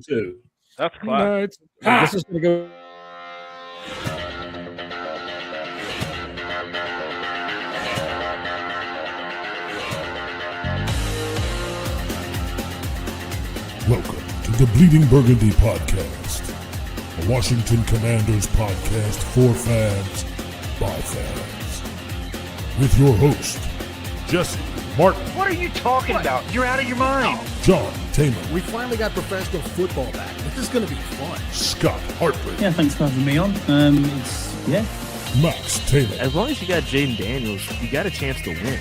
too. That's class. This is going to go. Welcome to the Bleeding Burgundy Podcast, a Washington Commanders podcast for fans, by fans. With your host, Jesse Martin. What are you talking about? You're out of your mind. John Taylor. We finally got professional football back. This is going to be fun. Scott Hartley. Yeah, thanks for having me on. Max Taylor. As long as you got Jaden Daniels, you got a chance to win.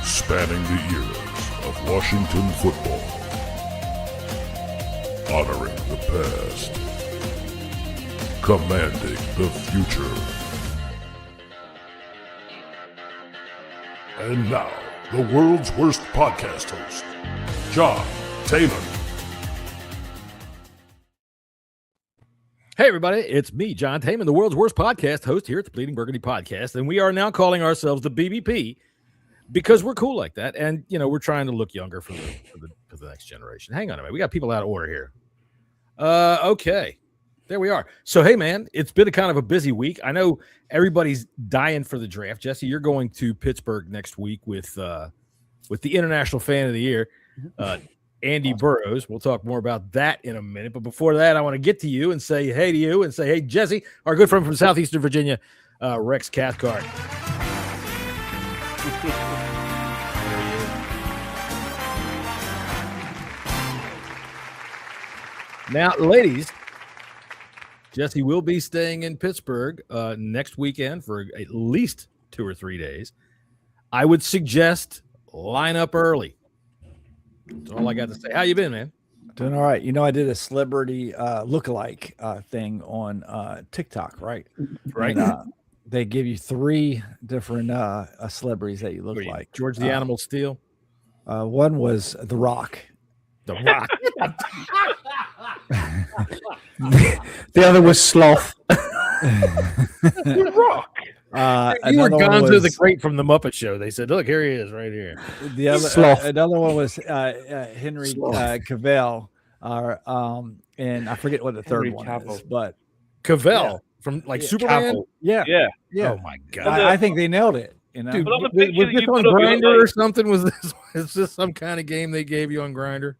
Spanning the eras of Washington football. Honoring the past. Commanding the future. And now, the world's worst podcast host, John Taylor. Hey, everybody, it's me, John Taylor, the world's worst podcast host here at the Bleeding Burgundy Podcast, and we are now calling ourselves the BBP because we're cool like that, and, you know, we're trying to look younger for the next generation. Hang on a minute. We got people out of order here. Okay. There we are. So, hey, man, it's been a kind of a busy week. I know everybody's dying for the draft. Jesse, you're going to Pittsburgh next week with the International Fan of the Year, Andy Burroughs. We'll talk more about that in a minute. But before that, I want to get to you and say hey to you and say, hey, Jesse, our good friend from Southeastern Virginia, Rex Cathcart. Now, ladies, Jesse will be staying in Pittsburgh next weekend for at least 2 or 3 days. I would suggest line up early. That's all I got to say. How you been, man? Doing all right. You know, I did a celebrity lookalike thing on TikTok, right? Right. And, they give you 3 different celebrities that you look like. George the Animal Steel. One was The Rock. The Rock. The other was Sloth. The Rock. You were Gonzo the Great from the Muppet Show. They said, "Look, here he is, right here." The other, another one was Henry Cavill, and I forget what the third one is, but Cavill from Superman. Cavill. Yeah. Oh my God! I think they nailed it. You know, dude, was this on Grindr or something? Was this? Is this some kind of game they gave you on Grindr?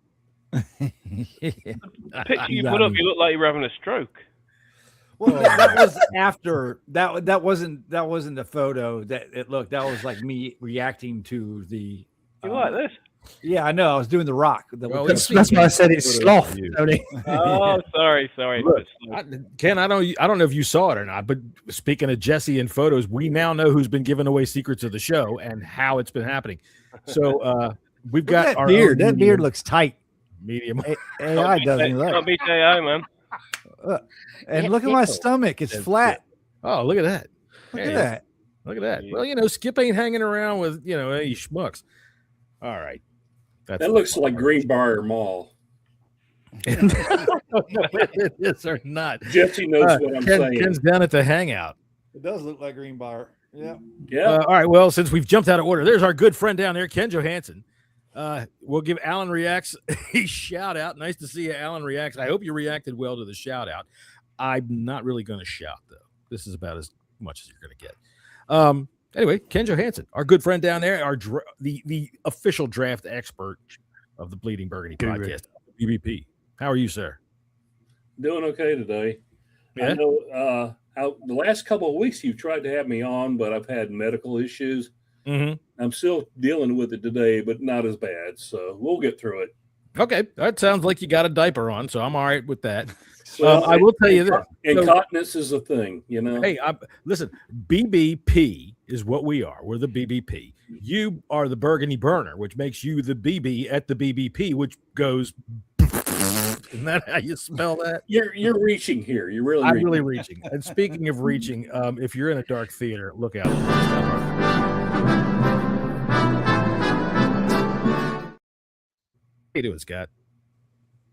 The picture you put up, you look like you were having a stroke. Well, that was after that. That wasn't the photo that it looked. That was like me reacting to the. You like this? Yeah, I know. I was doing The Rock. That's why I said it's Sloth, Tony. Oh, sorry. Look, Ken, I don't know if you saw it or not, but speaking of Jesse and photos, we now know who's been giving away secrets of the show and how it's been happening. So we've got that our beard. That beard looks tight. Medium. AI doesn't look. Don't be J.O., man. And look at my stomach. It's flat. Oh, look at that. Look at that. Look at that. Well, you know, Skip ain't hanging around with, you know, any schmucks. All right. That looks like Greenbrier Mall. I don't know if it is or not. Jesse knows what I'm saying. Ken's down at the hangout. It does look like Greenbrier. Yeah. All right. Well, since we've jumped out of order, there's our good friend down there, Ken Johannesen. We'll give Alan Reacts a shout out. Nice to see you, Alan Reacts. I hope you reacted well to the shout out. I'm not really going to shout, though. This is about as much as you're going to get. Anyway, Ken Johannesen, our good friend down there, the official draft expert of the Bleeding Burgundy Podcast, BBP. How are you, sir? Doing okay today. Yeah? I know the last couple of weeks you've tried to have me on, but I've had medical issues. Mm-hmm. I'm still dealing with it today, but not as bad. So we'll get through it. Okay. That sounds like you got a diaper on, so I'm all right with that. Well, I will tell you this. Incontinence is a thing, you know. Hey, listen, BBP is what we are. We're the BBP. You are the Burgundy Burner, which makes you the BB at the BBP, which goes. Isn't that how you spell that? You're reaching here. You're really I'm really reaching. And speaking of reaching, if you're in a dark theater, look out. How you doing, Scott?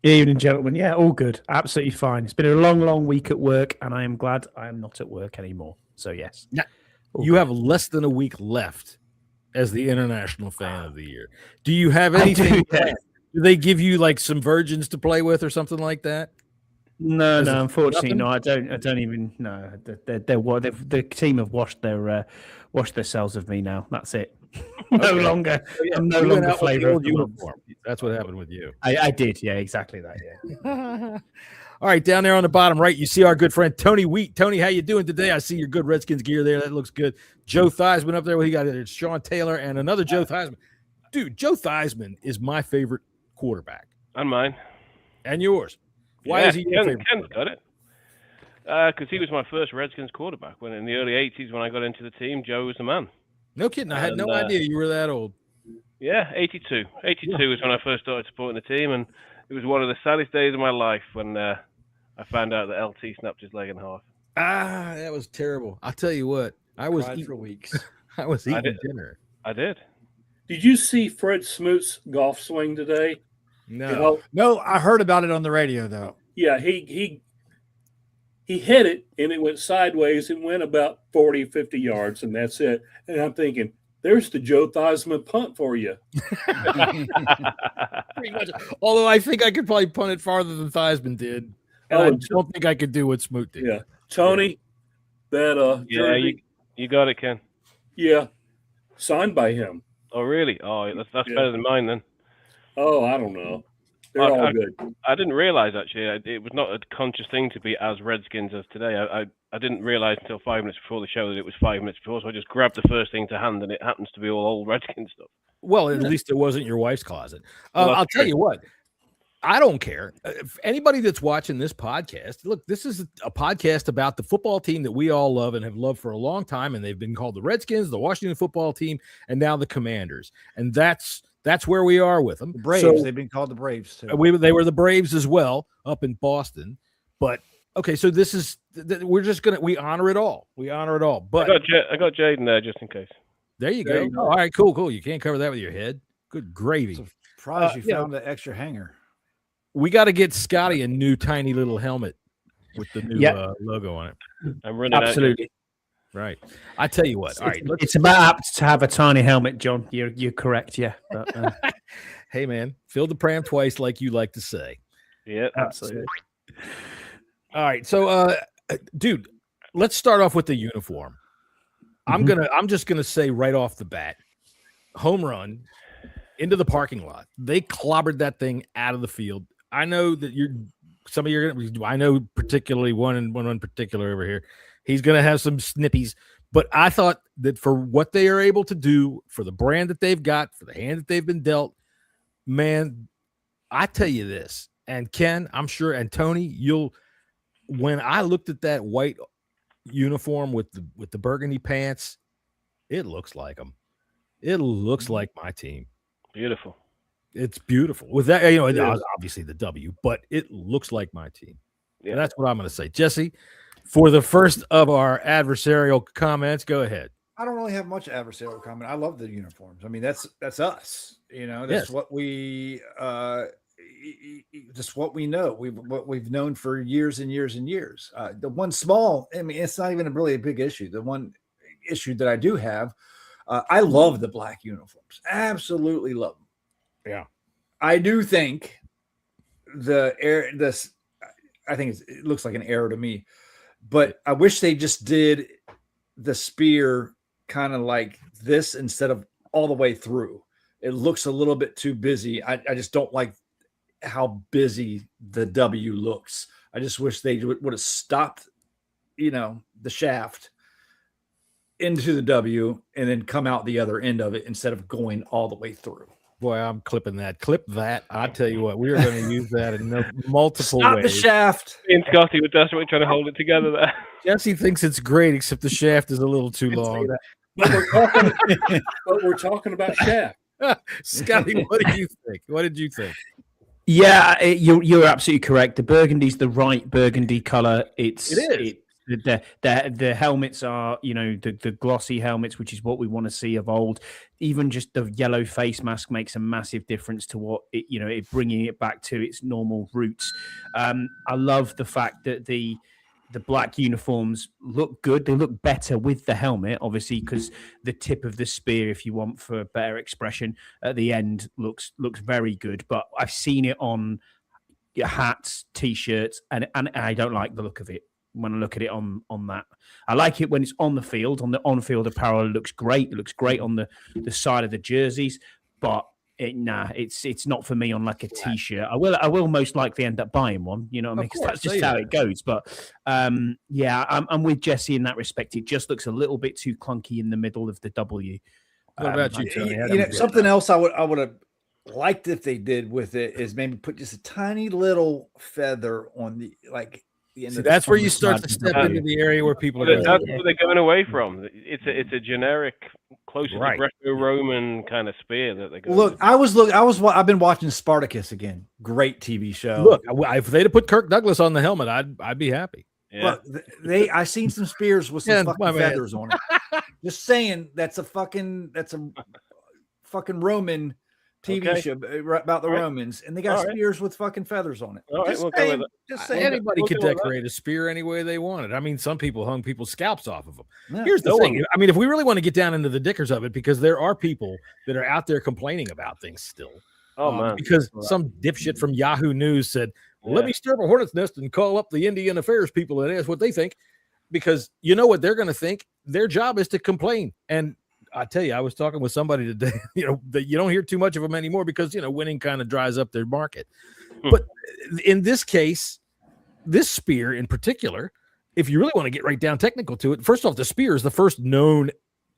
Evening, gentlemen. Yeah, all good. Absolutely fine. It's been a long, long week at work, and I am glad I am not at work anymore. So, yes. Now, you have less than a week left as the International Fan of the Year. Do you have anything planned? Do they give you like some virgins to play with or something like that? No, Is it unfortunately, nothing? no. I don't even. No, the team have washed themselves of me now. That's it. No Okay. longer. So, yeah, I'm no you went longer out with the flavor of old the month. uniform. That's what happened with you. I did. Yeah, exactly that. Yeah. All right, down there on the bottom right, you see our good friend Tony Wheat. Tony, how you doing today? I see your good Redskins gear there. That looks good. Joe Theismann up there. What he got there? Sean Taylor and another Joe Theismann. Dude, Joe Theismann is my favorite quarterback. And mine. And yours. Why Yeah, is he your favorite? Ken's got it. Because he was my first Redskins quarterback. When in the early 80s, when I got into the team, Joe was the man. No kidding. I had no idea you were that old. Yeah, 82. 82 was when I first started supporting the team, and it was one of the saddest days of my life when I found out that LT snapped his leg in half. Ah, that was terrible. I'll tell you what. I was Cried eating for weeks. I was eating dinner. I did. Did you see Fred Smoot's golf swing today? No. You know, No, I heard about it on the radio though. yeah, he hit it and it went sideways. It went about 40, 50 yards, and that's it. And I'm thinking, there's the Joe Theismann punt for you. Pretty much. Although I think I could probably punt it farther than Theismann did. And I don't think I could do what Smoot did. Yeah. Tony, that Yeah, jersey, you got it, Ken. yeah, signed by him. Oh, really? Oh, that's Yeah. better than mine then. Oh, I don't know. They're all good. I didn't realize actually it was not a conscious thing to be as Redskins as today. I didn't realize until 5 minutes before the show that it was 5 minutes before, so I just grabbed the first thing to hand, and it happens to be all old Redskins stuff. Well, at least it wasn't your wife's closet. Well, I'll tell true. you what. I don't care. If anybody that's watching this podcast, look, this is a podcast about the football team that we all love and have loved for a long time, and they've been called the Redskins, the Washington football team, and now the Commanders. And that's where we are with them. The Braves, So, they've been called the Braves too. they were the Braves as well up in Boston. But okay, so this is we honor it all. We honor it all. But I got Jaden there just in case. there you There go. you go. All right, cool. You can't cover that with your head. Good gravy. Surprised you yeah. found the extra hanger. We got to get Scotty a new tiny little helmet with the new logo on it. I'm running out. Absolutely. Right. I tell you what. All right. It's about apt to have a tiny helmet, John. You're correct. Yeah. But, Hey, man, fill the pram twice, like you like to say. Yeah, absolutely. All right. So, dude, let's start off with the uniform. I'm just gonna say right off the bat, home run into the parking lot. They clobbered that thing out of the field. I know that I know particularly one in particular over here. He's gonna have some snippies, but I thought that for what they are able to do, for the brand that they've got, for the hand that they've been dealt, man, I tell you this, and Ken, I'm sure, and Tony, when I looked at that white uniform with the burgundy pants, it looks like them. It looks like my team. beautiful. It's beautiful. With that, obviously the W, but it looks like my team. Yeah. And that's what I'm going to say. Jesse, for the first of our adversarial comments, go ahead. I don't really have much adversarial comment. I love the uniforms. I mean, that's us. That's what we just what we know. What we've known for years and years and years. The one small, I mean, it's not even really a big issue. The one issue that I do have, I love the black uniforms. Absolutely love them. Yeah. I do think it looks like an error to me, but I wish they just did the spear kind of like this instead of all the way through. It looks a little bit too busy. I just don't like how busy the W looks. I just wish they would have stopped, the shaft into the W and then come out the other end of it instead of going all the way through. Boy, I'm clipping that. Clip that. I tell you what, we are going to use that in multiple Stop ways. the shaft. Me and Scotty were desperately trying to hold it together there. Jesse thinks it's great, except the shaft is a little too long. But we're talking about Shaq. Scotty, what do you think? What did you think? Yeah, you're absolutely correct. The burgundy's the right burgundy color. It is. The helmets are, the glossy helmets, which is what we want to see of old. Even just the yellow face mask makes a massive difference to what it bringing it back to its normal roots. I love the fact that the the black uniforms look good. They look better with the helmet, obviously, because the tip of the spear, if you want for a better expression, at the end looks very good. But I've seen it on hats, t-shirts, and I don't like the look of it when I look at it on that. I like it when it's on the field. On the on-field apparel, it looks great. It looks great on the side of the jerseys, but it's not for me on like a t-shirt. I will most likely end up buying one, you know what I mean? Because that's just how it goes. But I'm with Jesse in that respect. It just looks a little bit too clunky in the middle of the W. What about you, Tony? Something else I would have liked if they did with it is maybe put just a tiny little feather on the end. See, that's where you start to step into the area where people are. That's where they're going away from. It's a generic, close to the Greco-Roman kind of spear that they're going. Look, I've been watching Spartacus again. Great TV show. Look, if they'd have put Kirk Douglas on the helmet, I'd be happy. Yeah. Well, I seen some spears with some fucking feathers on it. Just saying, that's a fucking Roman TV show about the Romans, and they got spears with fucking feathers on it. All right, we'll go with it. Just saying, anybody could decorate a spear any way they wanted. I mean, some people hung people's scalps off of them. Yeah. Here's the thing. I mean, if we really want to get down into the dickers of it, because there are people that are out there complaining about things still. Oh man! Because some dipshit from Yahoo News said, "Let me stir up a hornet's nest and call up the Indian Affairs people and ask what they think," because you know what they're going to think. Their job is to complain. And I tell you, I was talking with somebody today, that you don't hear too much of them anymore because, winning kind of dries up their market. But in this case, this spear in particular, if you really want to get right down technical to it, first off, the spear is the first known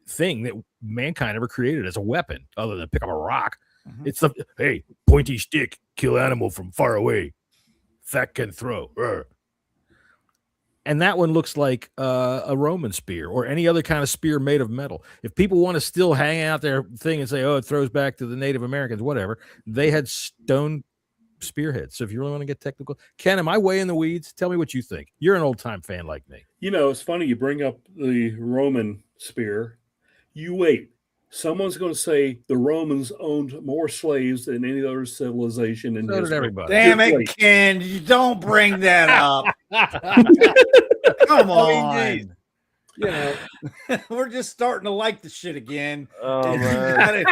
thing that mankind ever created as a weapon other than pick up a rock. Mm-hmm. It's the, pointy stick, kill animal from far away. Fat can throw. And that one looks like a Roman spear or any other kind of spear made of metal. If people want to still hang out their thing and say, it throws back to the Native Americans, whatever, they had stone spearheads. So if you really want to get technical, Ken, am I way in the weeds? Tell me what you think. You're an old-time fan like me. It's funny you bring up the Roman spear. You wait. Someone's going to say the Romans owned more slaves than any other civilization in history. Everybody. Damn it, Ken! You don't bring that up. Come on. We're just starting to like the shit again. Oh man,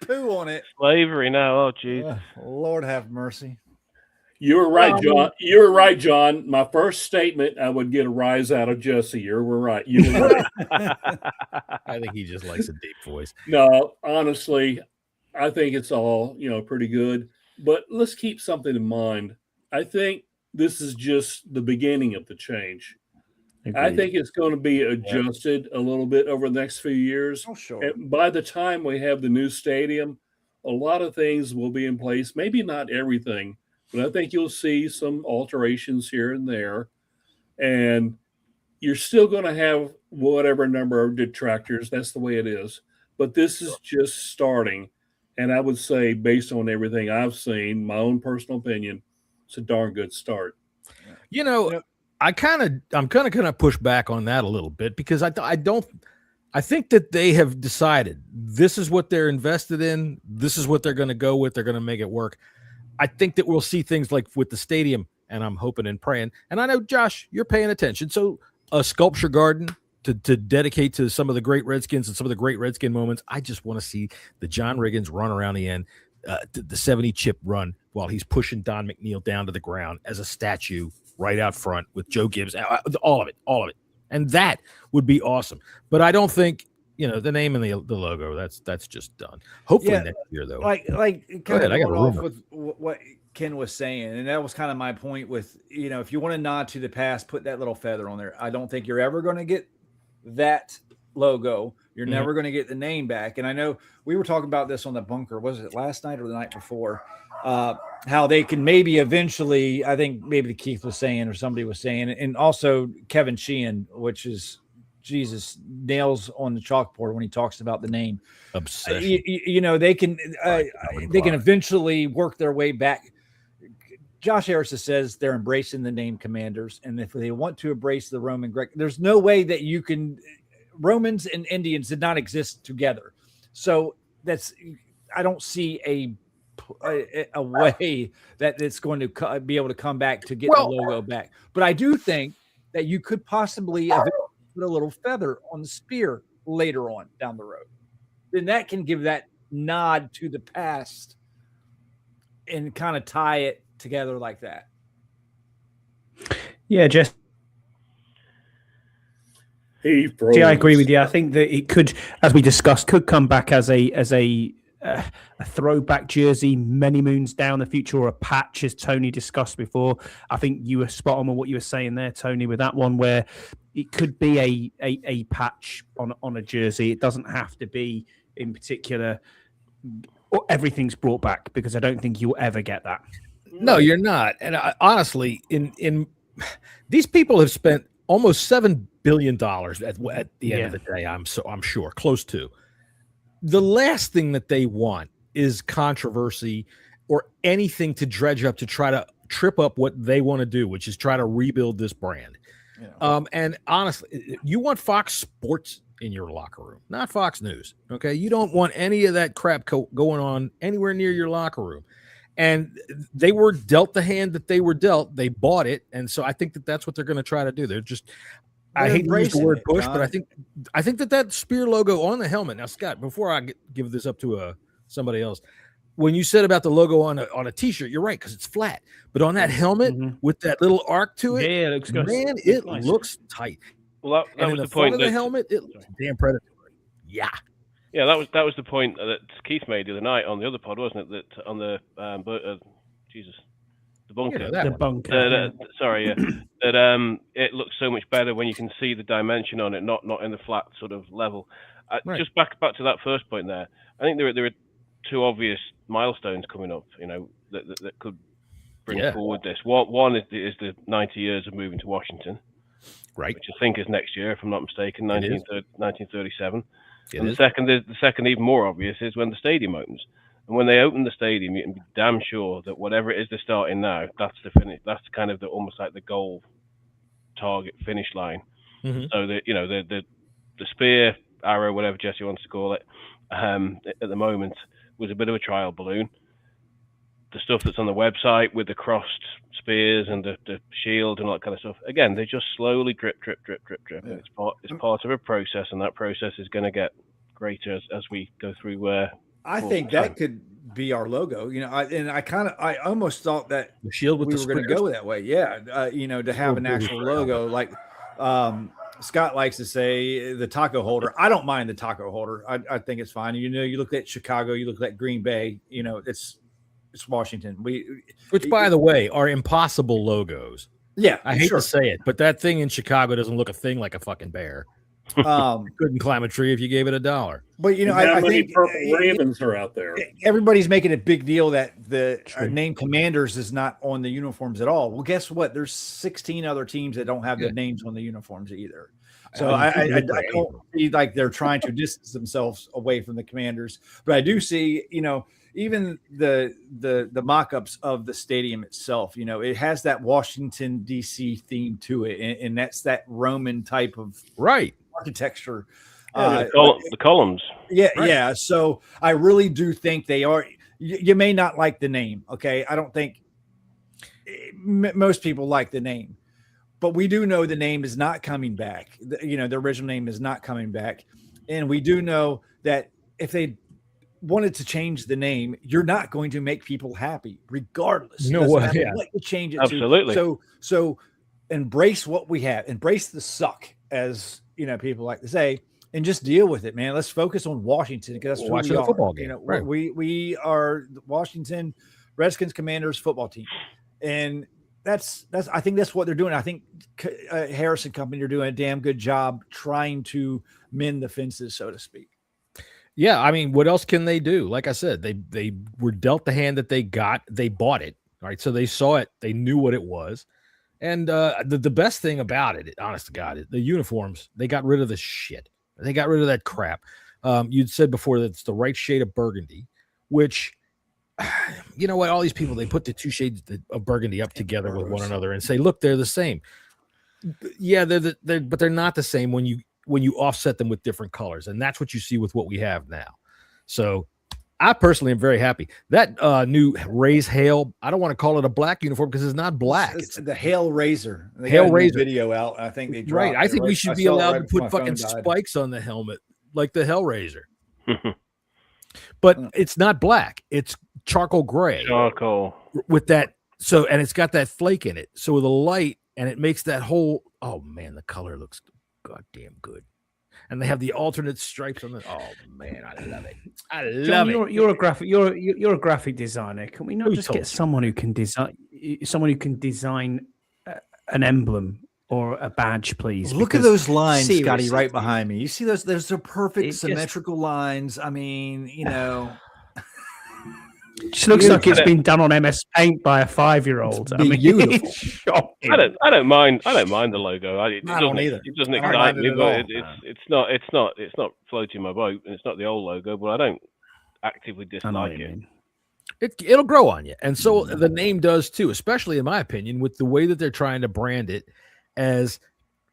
poo on it. Slavery now. Oh jeez. Lord have mercy. You were right, John. You were right, John. My first statement, I would get a rise out of Jesse. You were right. You were right. I think he just likes a deep voice. No, honestly, I think it's all, pretty good. But let's keep something in mind. I think this is just the beginning of the change. Agreed. I think it's going to be adjusted a little bit over the next few years. Oh, sure. And by the time we have the new stadium, a lot of things will be in place. Maybe not everything. But I think you'll see some alterations here and there. And you're still going to have whatever number of detractors. That's the way it is. But this is just starting. And I would say, based on everything I've seen, my own personal opinion, it's a darn good start. I'm kind of going to push back on that a little bit because I think that they have decided this is what they're invested in. This is what they're going to go with. They're going to make it work. I think that we'll see things like with the stadium, and I'm hoping and praying. And I know, Josh, you're paying attention. So a sculpture garden to dedicate to some of the great Redskins and some of the great Redskin moments. I just want to see the John Riggins run around the end, the 70 chip run while he's pushing Don McNeil down to the ground as a statue right out front with Joe Gibbs, all of it. And that would be awesome. But I don't think, the name and the logo, that's just done. Hopefully next year, though. Like kind of going off with what Ken was saying, and that was kind of my point with, if you want to nod to the past, put that little feather on there. I don't think you're ever going to get that logo. You're never going to get the name back. And I know we were talking about this on the bunker. Was it last night or the night before? How they can maybe eventually, I think maybe Keith was saying, or somebody was saying, and also Kevin Sheehan, which is Jesus, nails on the chalkboard when he talks about the name. Obsession. They can eventually work their way back. Josh Harrison says they're embracing the name Commanders, and if they want to embrace the Roman Greek, there's no way that you can. Romans and Indians did not exist together, so I don't see a a way that it's going to be able to come back to get the logo back. But I do think that you could possibly put a little feather on the spear later on down the road. Then that can give that nod to the past and kind of tie it together like that. Yeah, Jess. I agree with you. I think that it could, as we discussed, could come back as a throwback jersey many moons down the future, or a patch, as Tony discussed before. I think you were spot on with what you were saying there, Tony, with that one, where it could be a patch on a jersey. It doesn't have to be in particular everything's brought back, because I don't think you'll ever get that. No, you're not. And honestly, in these people have spent almost $7 billion at the end of the day. I'm sure close to. The last thing that they want is controversy or anything to dredge up to try to trip up what they want to do, which is try to rebuild this brand. Yeah. And honestly, you want Fox Sports in your locker room, not Fox News. Okay. You don't want any of that crap going on anywhere near your locker room. And they were dealt the hand that they were dealt. They bought it. And so I think that that's what they're going to try to do. They're I hate to use the word push, but I think that spear logo on the helmet. Now, Scott, before I give this up to somebody else, when you said about the logo on a t-shirt, you're right, because it's flat. But on that helmet with that little arc to it, it looks good. Man, it looks tight. Well, that was the the point of the helmet. It looks damn predatory. Yeah. Yeah, that was the point that Keith made the other night on the other pod, wasn't it? That on the the bunker. Yeah, the bunker. That it looks so much better when you can see the dimension on it, not in the flat sort of level. Right. Just back to that first point there. I think there are two obvious milestones coming up, that could bring forward this. One is the 90 years of moving to Washington, right? Which I think is next year, if I'm not mistaken, 1937. And the second, even more obvious, is when the stadium opens. And when they open the stadium, you can be damn sure that whatever it is they're starting now, that's the finish. That's kind of almost like the goal target finish line. Mm-hmm. So the spear, arrow, whatever Jesse wants to call it, at the moment was a bit of a trial balloon. The stuff that's on the website with the crossed spears and the shield and all that kind of stuff, again, they just slowly drip. Yeah. And it's part of a process, and that process is going to get greater as we go through where. I think that could be our logo, I almost thought that the shield with we were going to go that way. Yeah. To have an actual logo, like Scott likes to say, the taco holder. I don't mind the taco holder. I think it's fine. You look at Chicago, you look at Green Bay, it's Washington. Which, by the way, are impossible logos. Yeah. I hate to say it, but that thing in Chicago doesn't look a thing like a fucking bear. Couldn't climb a tree if you gave it $1. But I think purple ravens are out there. Everybody's making a big deal that the name Commanders is not on the uniforms at all. Well, guess what? There's 16 other teams that don't have the names on the uniforms either. So I don't see like they're trying to distance themselves away from the Commanders. But I do see, even the mock-ups of the stadium itself, it has that Washington D.C. theme to it, and that's that Roman type of architecture. The columns. Yeah, right. Yeah. So I really do think they are. You may not like the name, okay? I don't think most people like the name, but we do know the name is not coming back. The original name is not coming back, and we do know that if they wanted to change the name, you're not going to make people happy, regardless. No way. Yeah. What you change it Absolutely. to. So embrace what we have. Embrace the suck, as people like to say, and just deal with it, man. Let's focus on Washington, because that's watch who we the are. Football game. Right. We are the Washington Redskins Commanders football team, and that's I think that's what they're doing. I think Harrison Company are doing a damn good job trying to mend the fences, so to speak. Yeah, I mean, what else can they do? Like I said, they were dealt the hand that they got. They bought it, right? So they saw it. They knew what it was. And the best thing about it, honest to God, the uniforms, they got rid of the shit. They got rid of that crap. You'd said before that it's the right shade of burgundy, which, you know what? All these people, they put the two shades of burgundy up together with one another and say, look, they're the same. Yeah, but they're not the same when you offset them with different colors. And that's what you see with what we have now. So I personally am very happy. That new Raise Hail, I don't want to call it a black uniform because it's not black. It's the Hail Razor. They Hail got a new Razor video out. I think they dropped right. I think we should be allowed to put fucking died. spikes on the helmet like the Hellraiser. But it's not black. It's charcoal gray. Charcoal. With that, so, and it's got that flake in it. So with the light, and it makes that whole, oh man, the color looks goddamn good. And they have the alternate stripes on the, oh man, I love it. I love John, it. You're a graphic designer. Can we not just get someone who can design an emblem or a badge, please? Look at those lines, seriously, Scotty, right behind me. You see those? Those are perfect symmetrical lines. I mean, you know, it just looks like it's been done on MS Paint by a 5-year-old. I mean, beautiful. it's shocking. I don't mind the logo. It don't either. It doesn't excite me, but it's not floating my boat, and it's not the old logo. But I don't actively dislike it. It'll grow on you, and so the name does too. Especially in my opinion, with the way that they're trying to brand it as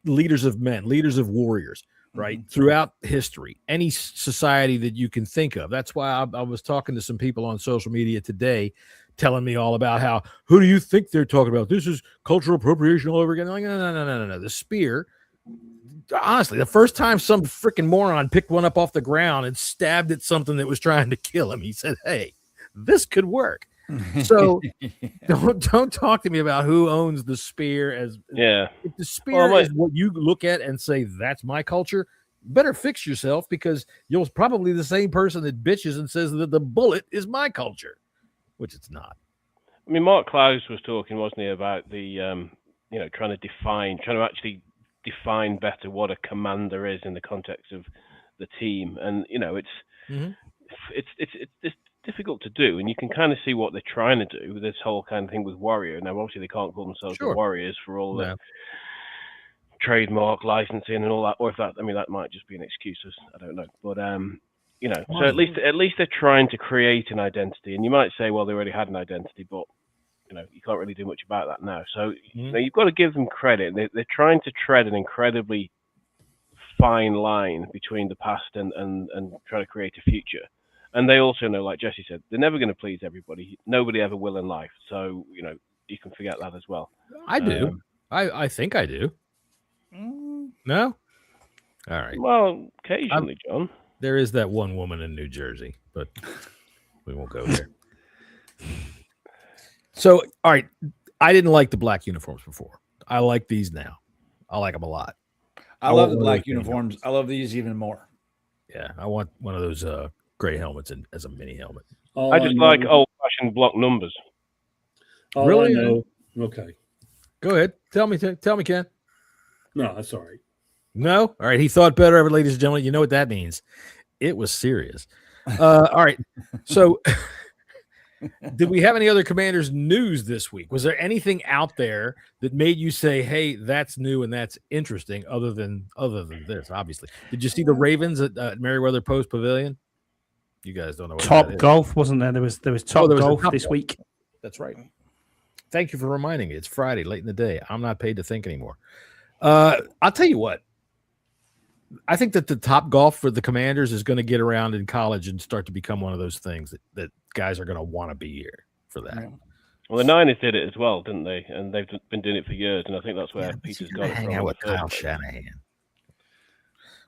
leaders of men, leaders of warriors. Right throughout history, any society that you can think of. That's why I was talking to some people on social media today, telling me all about how, who do you think they're talking about? This is cultural appropriation all over again. I'm like, no. The spear. Honestly, the first time some freaking moron picked one up off the ground and stabbed at something that was trying to kill him, he said, "Hey, this could work." So don't talk to me about who owns the spear. If the spear is what you look at and say that's my culture, better fix yourself, because you're probably the same person that bitches and says that the bullet is my culture, which it's not. I mean, Mark Klaus was talking, wasn't he, about the trying to actually define better what a commander is in the context of the team, and it's difficult to do, and you can kind of see what they're trying to do with this whole kind of thing with Warrior. Now, obviously, they can't call themselves the Warriors for all the trademark licensing and all that, or if that, I mean, that might just be an excuse. I don't know, but so at least they're trying to create an identity. And you might say, well, they already had an identity, but you can't really do much about that now. So you've got to give them credit. They're trying to tread an incredibly fine line between the past and try to create a future. And they also know, like Jesse said, they're never going to please everybody. Nobody ever will in life. So, you can forget that as well. I do. I think I do. No? All right. Well, occasionally, John. There is that one woman in New Jersey, but we won't go there. So, all right. I didn't like the black uniforms before. I like these now. I like them a lot. I love the black uniforms. I love these even more. Yeah. I want one of those gray helmets as a mini helmet. I just like old-fashioned block numbers. Really? No. Okay. Go ahead. Tell me, Ken. No, that's all right. No? All right. He thought better of it, ladies and gentlemen. You know what that means. It was serious. All right. So did we have any other Commanders news this week? Was there anything out there that made you say, hey, that's new and that's interesting other than this, obviously? Did you see the Ravens at Merriweather Post Pavilion? You guys don't know what Top Golf, wasn't there? There was Top Golf this week. That's right. Thank you for reminding me. It's Friday, late in the day. I'm not paid to think anymore. I'll tell you what. I think that the Top Golf for the Commanders is going to get around in college and start to become one of those things that guys are going to want to be here for that. Yeah. Well, the Niners did it as well, didn't they? And they've been doing it for years, and I think that's where Peter's got it from. Hang out with Kyle Shanahan.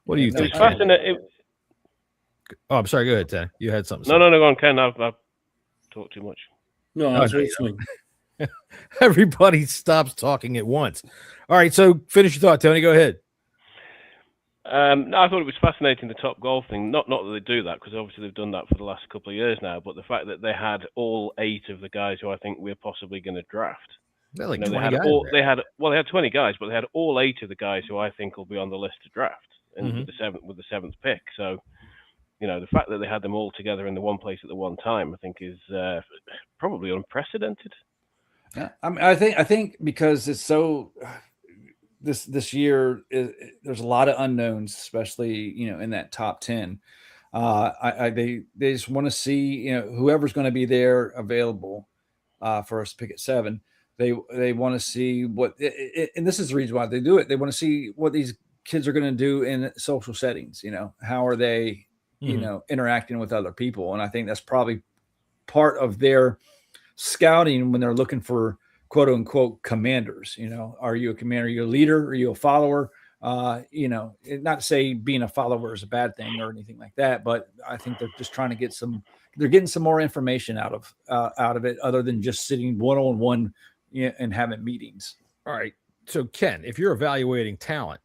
What do you think? Oh, I'm sorry. Go ahead, Ted. You had something. No, go on, Ken. I've talked too much. No, I was listening. Everybody stops talking at once. All right, so finish your thought, Tony. Go ahead. No, I thought it was fascinating, the Top Golf thing. Not that they do that, because obviously they've done that for the last couple of years now, but the fact that they had all 8 of the guys who I think we're possibly going to draft. They're like 20 guys. They had 20 guys, but they had all 8 of the guys who I think will be on the list to draft with the seventh pick. So, the fact that they had them all together in the one place at the one time, I think is probably unprecedented. Yeah, I think because it's so this year there's a lot of unknowns, especially in that top 10. They just want to see whoever's going to be there available for us to pick at 7. They want to see what, and this is the reason why they do it. They want to see what these kids are going to do in social settings. How are they you know, interacting with other people. And I think that's probably part of their scouting when they're looking for quote unquote commanders. You know, are you a commander? Are you a leader? Are you a follower? You know, not to say being a follower is a bad thing or anything like that, but I think they're just trying to get they're getting some more information out of it other than just sitting one-on-one and having meetings. All right. So Ken, if you're evaluating talent,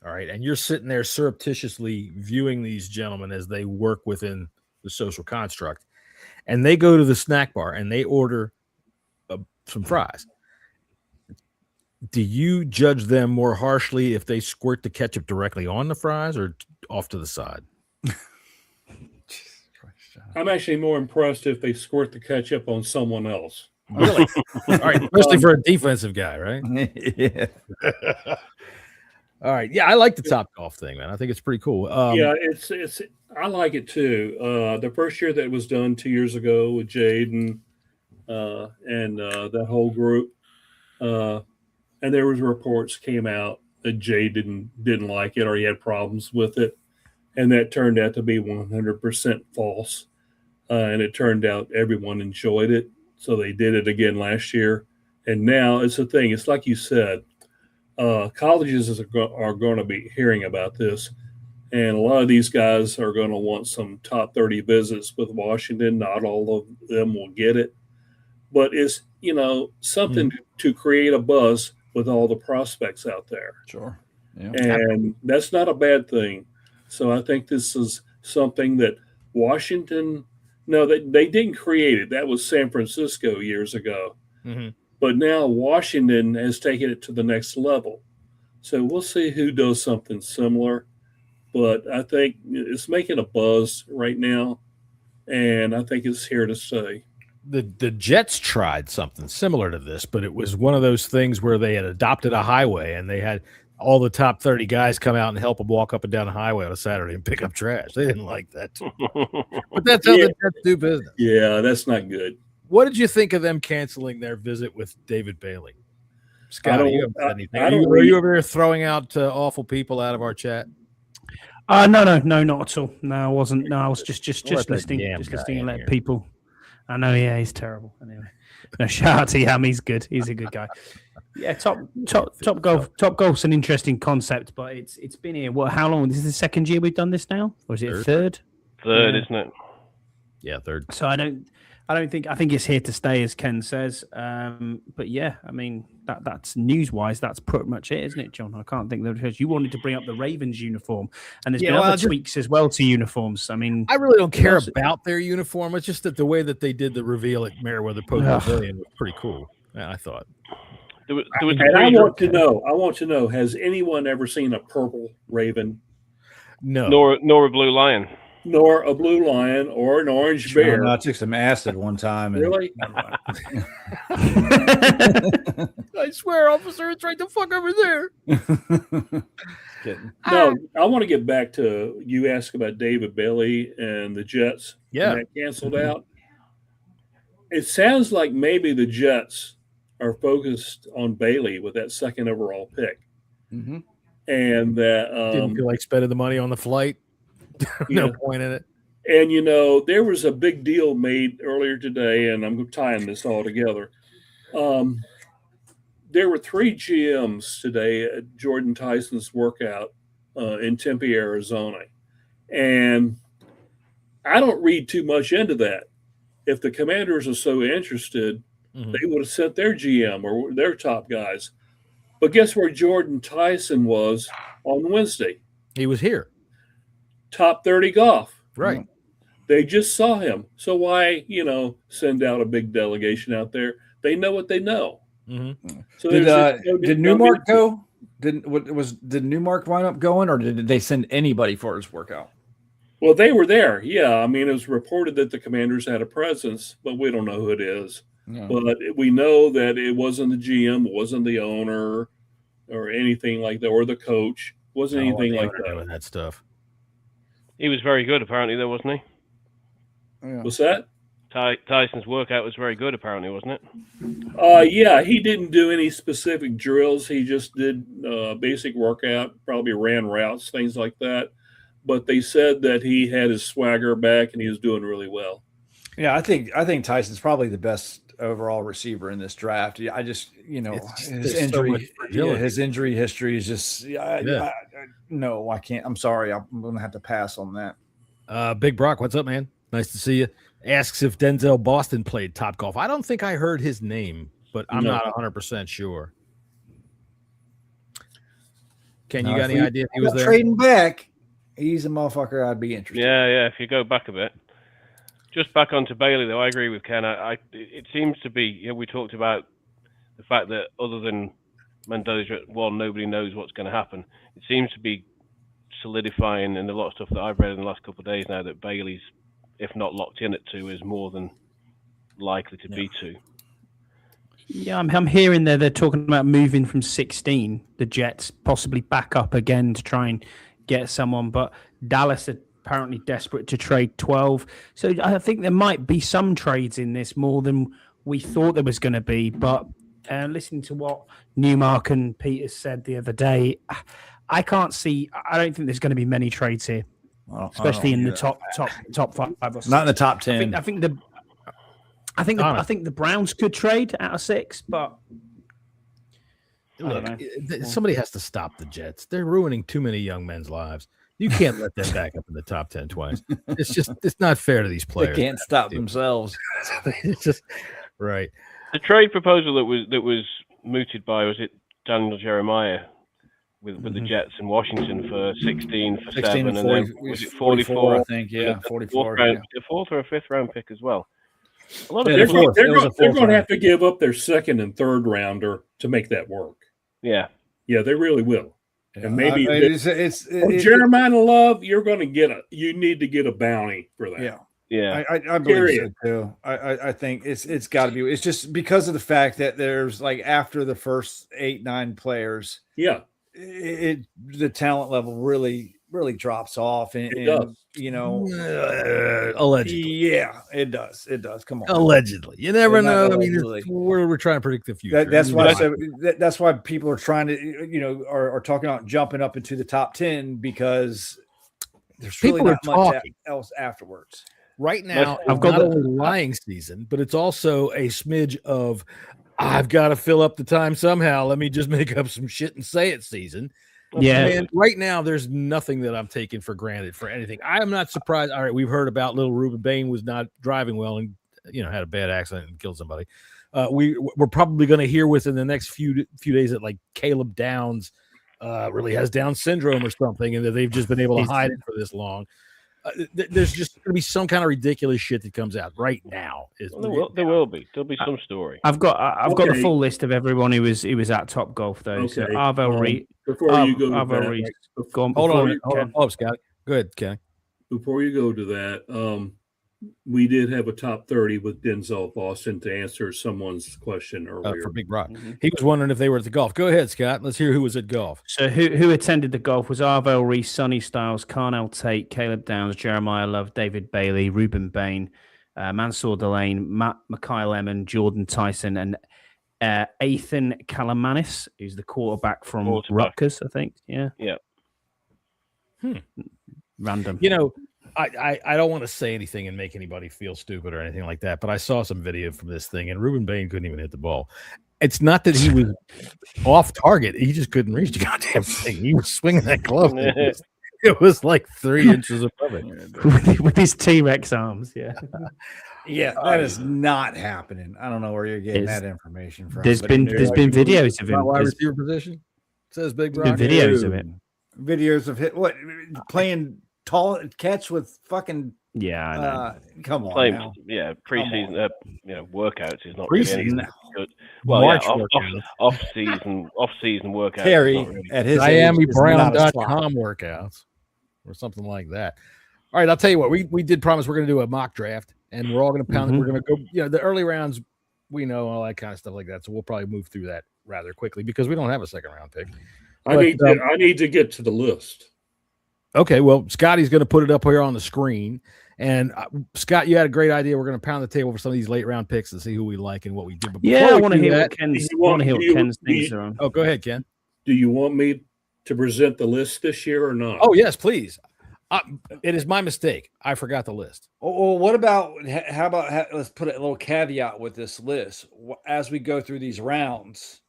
all right, and you're sitting there surreptitiously viewing these gentlemen as they work within the social construct, and they go to the snack bar and they order some fries, do you judge them more harshly if they squirt the ketchup directly on the fries or off to the side? I'm actually more impressed if they squirt the ketchup on someone else. Really? All right, especially for a defensive guy, right? Yeah. All right. Yeah, I like the Top Golf thing, man. I think it's pretty cool. Yeah, it's I like it too. The first year that it was done 2 years ago with Jade and that whole group, and there was reports came out that Jade didn't like it or he had problems with it, and that turned out to be 100% false. And it turned out everyone enjoyed it, so they did it again last year. And now it's a thing. It's like you said. Colleges are going to be hearing about this, and a lot of these guys are going to want some top 30 visits with Washington. Not all of them will get it, but it's, you know, something to create a buzz with all the prospects out there. Sure. Yeah. And that's not a bad thing. So I think this is something that Washington, no, they didn't create it. That was San Francisco years ago. Mm-hmm. But now Washington has taken it to the next level. So we'll see who does something similar. But I think it's making a buzz right now, and I think it's here to stay. The Jets tried something similar to this, but it was one of those things where they had adopted a highway, and they had all the top 30 guys come out and help them walk up and down the highway on a Saturday and pick up trash. They didn't like that. But that's how the Jets do business. Yeah, that's not good. What did you think of them canceling their visit with David Bailey? Scott, you haven't said anything. Were you over there throwing out awful people out of our chat? No, not at all. No, I wasn't. No, I was just listening, and let people. I know, yeah, he's terrible. Anyway, no, shout out to Yam. He's good. He's a good guy. Yeah, top golf's an interesting concept, but it's been here. What? How long? This is the second year we've done this now, or is it third? Third, isn't it? Yeah, third. So I think it's here to stay, as Ken says. But yeah, I mean that's news-wise, that's pretty much it, isn't it, John? I can't think that you wanted to bring up the Ravens uniform, and there's been other tweaks as well to uniforms. I mean, I really don't care about their uniform. It's just that the way that they did the reveal at Meriwether Post Pavilion was pretty cool. I thought. I want to know, has anyone ever seen a purple raven? No. Nor a blue lion. Nor a blue lion or an orange bear. I took some acid one time. Really? I swear, officer, it's right the fuck over there. No, I want to get back to you asked about David Bailey and the Jets. Yeah. That canceled out. It sounds like maybe the Jets are focused on Bailey with that second overall pick. Mm-hmm. And that didn't feel like spending the money on the flight. No point in it. And, there was a big deal made earlier today, and I'm tying this all together. There were 3 GMs today at Jordan Tyson's workout in Tempe, Arizona. And I don't read too much into that. If the Commanders are so interested, they would have sent their GM or their top guys. But guess where Jordan Tyson was on Wednesday? He was here. Top 30 golf. Right. They just saw him. So why, send out a big delegation out there? They know what they know. Mm-hmm. So did Newmark go? Did Newmark wind up going, or did they send anybody for his workout? Well, they were there. Yeah. I mean, it was reported that the Commanders had a presence, but we don't know who it is. Yeah. But we know that it wasn't the GM, it wasn't the owner or anything like that, or the coach. It wasn't anything like that. That stuff. He was very good, apparently, though, wasn't he? Yeah. What's that? Tyson's workout was very good, apparently, wasn't it? Yeah, he didn't do any specific drills. He just did basic workout, probably ran routes, things like that. but they said that he had his swagger back and he was doing really well. Yeah, I think Tyson's probably the best overall receiver in this draft. I just, his injury history is just no, I can't. I'm sorry. I'm going to have to pass on that. Big Brock, what's up, man? Nice to see you. Asks if Denzel Boston played Topgolf. I don't think I heard his name, but I'm not 100% sure. Ken, you got any idea if he was there? Trading back, he's a motherfucker I'd be interested in. Yeah. If you go back a bit. Just back onto Bailey, though, I agree with Ken. It seems to be, we talked about the fact that other than Mendoza at 1, nobody knows what's going to happen. It seems to be solidifying, and a lot of stuff that I've read in the last couple of days now, that Bailey's, if not locked in at 2, is more than likely to be 2. Yeah, I'm hearing they're talking about moving from 16, the Jets, possibly back up again to try and get someone, but Dallas are apparently desperate to trade 12. So I think there might be some trades in this more than we thought there was going to be. But listening to what Newmark and Peters said the other day, I don't think there's going to be many trades here, especially in the top 5 or 6. Not in the top 10. I think the Browns could trade out of 6, but look, somebody has to stop the Jets. They're ruining too many young men's lives. You can't let them back up in the top 10 twice. It's not fair to these players. They can't stop themselves. It's just right. The trade proposal that was mooted by, was it Daniel Jeremiah with the Jets in Washington for 16 for 7, and then was it 44? I think, yeah, 44. A 4th or a 5th round pick as well. A lot of they're going to have to give up their 2nd and 3rd rounder to make that work. Yeah, they really will. And maybe it's Jeremiah Love, you need to get a bounty for that. Yeah. I believe so too. I think it's got to be. It's just because of the fact that there's like after the first 8-9 players, the talent level really drops off, and it does. Allegedly. Yeah, it does. Come on. Allegedly. You never know. I mean, we're trying to predict the future. That's why people are trying to, are talking about jumping up into the top 10, because there's really not much else afterwards. Right now, I've got not only lying season, but it's also a smidge of I've got to fill up the time somehow. Let me just make up some shit and say it season. Yeah. And right now, there's nothing that I'm taking for granted for anything. I am not surprised. All right, we've heard about little Ruben Bain was not driving well and had a bad accident and killed somebody. We're probably going to hear within the next few days that like Caleb Downs really has Down syndrome or something, and that they've just been able to hide it for this long. There's just going to be some kind of ridiculous shit that comes out right now. There will be. There'll be some story. I've got the full list of everyone who was at Top Golf though. Okay. So Arvel Reed. Before you go to that, hold on, Scott. Go ahead, Ken. Before you go to that, we did have a top 30 with Denzel Boston to answer someone's question earlier. For Big Rock. Mm-hmm. He was wondering if they were at the golf. Go ahead, Scott. Let's hear who was at golf. So who attended the golf was Arvel Reese, Sonny Styles, Carnell Tate, Caleb Downs, Jeremiah Love, David Bailey, Ruben Bain, Mansour Delane, Matt McKay-Lemon, Jordan Tyson, and Ethan Kalamanis, who's the quarterback from Rutgers, I think. Yeah. Random. I don't want to say anything and make anybody feel stupid or anything like that, but I saw some video from this thing, and Ruben Bain couldn't even hit the ball. It's not that he was off target; he just couldn't reach the goddamn thing. He was swinging that glove. It was like 3 inches above it with his T-Rex arms. Yeah, that is not happening. I don't know where you're getting that information from. There's been videos of him. Wide receiver position says Big Rock. Videos of it. Videos of what playing tall catch with fucking come on now. Preseason workouts is not preseason good. Well, off season workouts. Terry at his MiamiBrown.com workouts or something like that. All right, I'll tell you what, we did promise we're going to do a mock draft, and we're all going to pound it. We're going to go, the early rounds, we know all that kind of stuff like that, so we'll probably move through that rather quickly because we don't have a second round pick. I need to get to the list. Okay, well, Scotty's going to put it up here on the screen. And Scott, you had a great idea. We're going to pound the table for some of these late round picks and see who we like and what we do. But I want to hear what Ken's things are on. Oh, go ahead, Ken. Do you want me to present the list this year or not? Oh, yes, please. It is my mistake. I forgot the list. Oh, what about let's put a little caveat with this list. As we go through these rounds,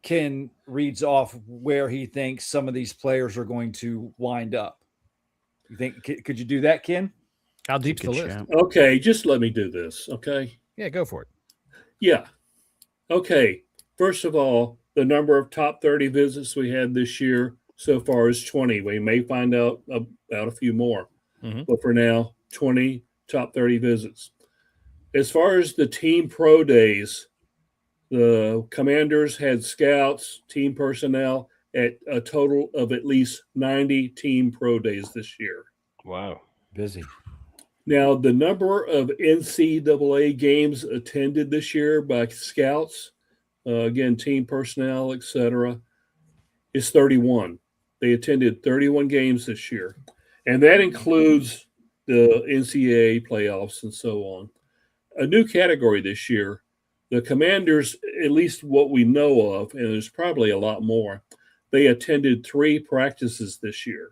Ken reads off where he thinks some of these players are going to wind up. You think could you do that, Ken? How deep's the list? Shout. Okay, just let me do this. Okay. Yeah, go for it. Yeah. Okay. First of all, the number of top 30 visits we had this year so far is 20. We may find out about a few more, but for now, 20 top 30 visits. As far as the team pro days, the Commanders had scouts, team personnel at a total of at least 90 team pro days this year. Wow. Busy. Now, the number of NCAA games attended this year by scouts, again, team personnel, etc., is 31. They attended 31 games this year, and that includes the NCAA playoffs and so on. A new category this year, the Commanders, at least what we know of, and there's probably a lot more, they attended 3 practices this year.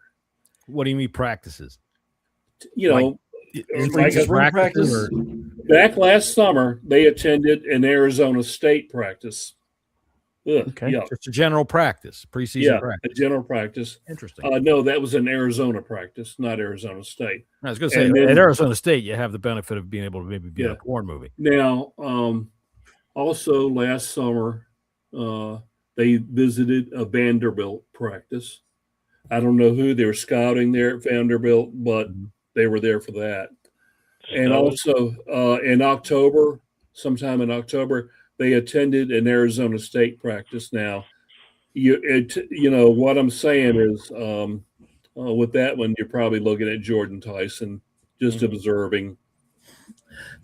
What do you mean practices? You know, like spring practice? Or... Back last summer, they attended an Arizona State practice. Okay, yeah. Just a general practice, preseason practice. A general practice. Interesting. No, that was an Arizona practice, not Arizona State. I was going to say, at Arizona State, you have the benefit of being able to maybe be in a porn movie. Now, also last summer, they visited a Vanderbilt practice. I don't know who they were scouting there at Vanderbilt, but they were there for that. And also in October, sometime in October, they attended an Arizona State practice. Now, you know what I'm saying is, with that one, you're probably looking at Jordan Tyson, just observing.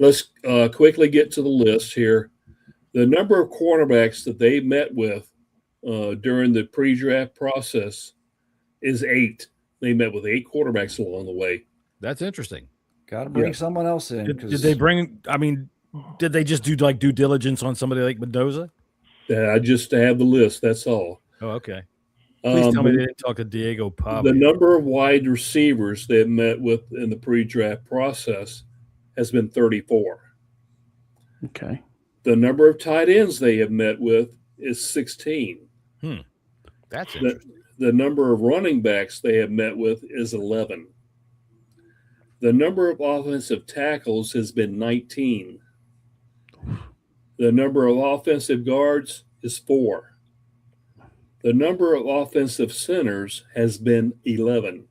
Let's quickly get to the list here. The number of cornerbacks that they met with during the pre-draft process is 8. They met with 8 quarterbacks along the way. That's interesting. Got to bring someone else in. Did they bring? I mean, did they just do like due diligence on somebody like Mendoza? Just to have the list. That's all. Oh, okay. Please tell me they didn't talk to Diego Pablo. The number of wide receivers they met with in the pre-draft process has been 34. Okay. The number of tight ends they have met with is 16. That's interesting. The number of running backs they have met with is 11. The number of offensive tackles has been 19. The number of offensive guards is 4. The number of offensive centers has been 11.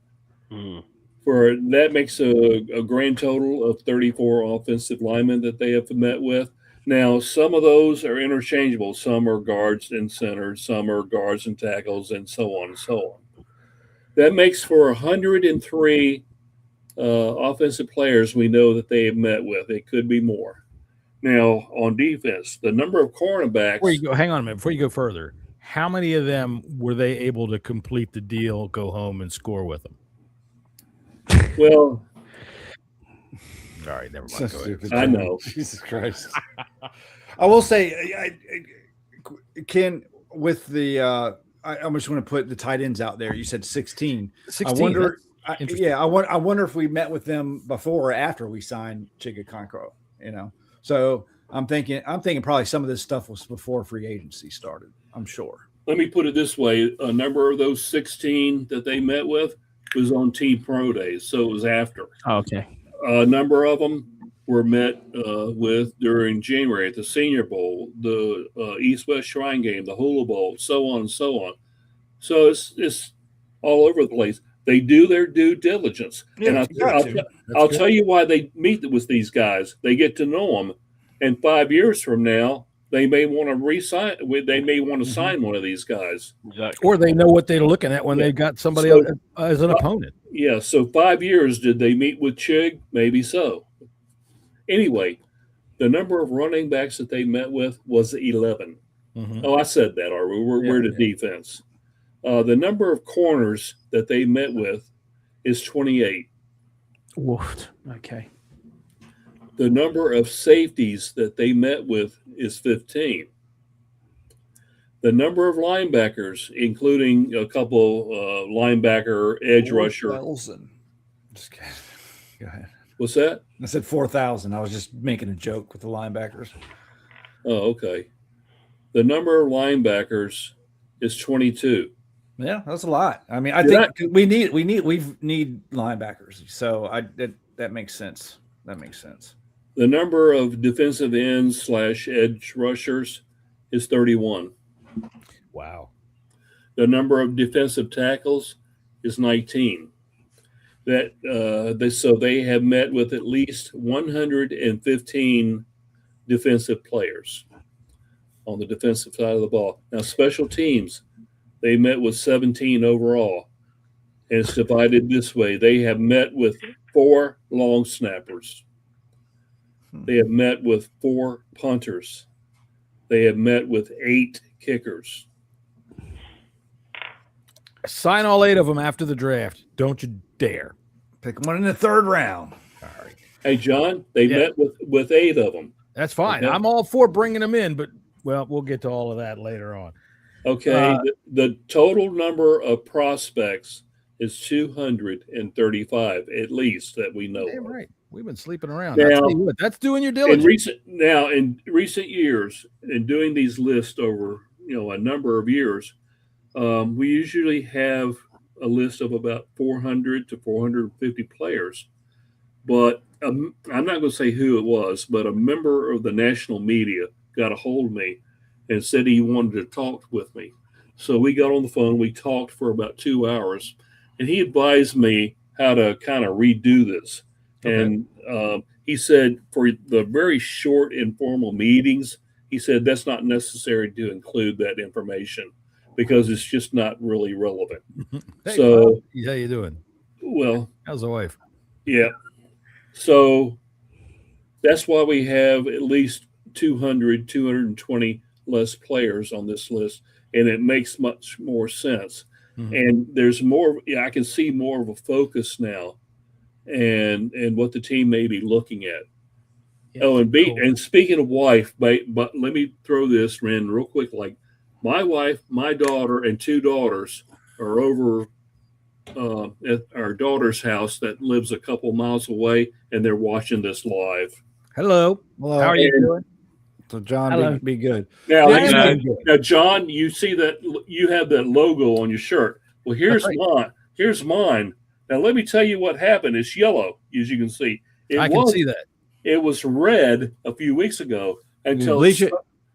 That makes a grand total of 34 offensive linemen that they have met with. Now, some of those are interchangeable. Some are guards and centers. Some are guards and tackles, and so on and so on. That makes for 103 offensive players we know that they have met with. It could be more. Now, on defense, the number of cornerbacks. Hang on a minute. Before you go further, how many of them were they able to complete the deal, go home, and score with them? Well, all right, never mind. So I know. Jesus Christ. I will say, Ken, with the I'm just going to put the tight ends out there. You said 16. 16. I wonder. I wonder if we met with them before or after we signed Chiga Concro. You know, so I'm thinking probably some of this stuff was before free agency started. I'm sure. Let me put it this way: a number of those 16 that they met with was on team pro days, so it was after. Oh, okay. A number of them were met with during January at the Senior Bowl, the East-West Shrine Game, the Hula Bowl, so on and so on. So it's all over the place. They do their due diligence. Yeah, and I'll tell you why they meet with these guys. They get to know them. And 5 years from now, they may want to re-sign. They may want to sign one of these guys. Exactly. Or they know what they're looking at when they've got somebody else as an opponent. Yeah, so 5 years, did they meet with Chig? Maybe so. Anyway, the number of running backs that they met with was 11. Oh, I said that already. We're the defense. The number of corners that they met with is 28. Woofed. Okay. The number of safeties that they met with is 15. The number of linebackers, including a couple linebacker, edge rusher, Just kidding. Go ahead. What's that? I said 4,000. I was just making a joke with the linebackers. Oh, okay. The number of linebackers is 22. Yeah, that's a lot. I mean, I think we need linebackers. So that makes sense. That makes sense. The number of defensive ends / edge rushers is 31. Wow. The number of defensive tackles is 19. So they have met with at least 115 defensive players on the defensive side of the ball. Now, special teams, they met with 17 overall. And it's divided this way. They have met with 4 long snappers. They have met with 4 punters. They have met with 8 kickers. Sign all 8 of them after the draft. Don't you dare. Pick one in the 3rd round. All right. Hey, John, they met with 8 of them. That's fine. Okay. I'm all for bringing them in, but, well, we'll get to all of that later on. Okay. The total number of prospects is 235, at least, that we know Damn of. right. We've been sleeping around. Now, I'll tell you what, that's doing your diligence. In recent years, in doing these lists over a number of years, we usually have a list of about 400 to 450 players. But I'm not going to say who it was, but a member of the national media got a hold of me and said he wanted to talk with me. So we got on the phone. We talked for about 2 hours, and he advised me how to kind of redo this. Okay. And he said for the very short informal meetings, he said that's not necessary to include that information because it's just not really relevant. Hey, so how you doing? Well, how's the wife? Yeah. So that's why we have at least 200, 220 less players on this list, and it makes much more sense. Mm-hmm. And there's more, I can see more of a focus now and what the team may be looking at. Yeah, and speaking of wife, but let me throw this in real quick. Like my wife, my daughter, and 2 daughters are over at our daughter's house that lives a couple miles away, and they're watching this live. Hello. How are you doing? So John, be good. Now, John, you see that you have that logo on your shirt. Well, here's mine. Here's mine. Now, let me tell you what happened. It's yellow, as you can see. I can see that. It was red a few weeks ago until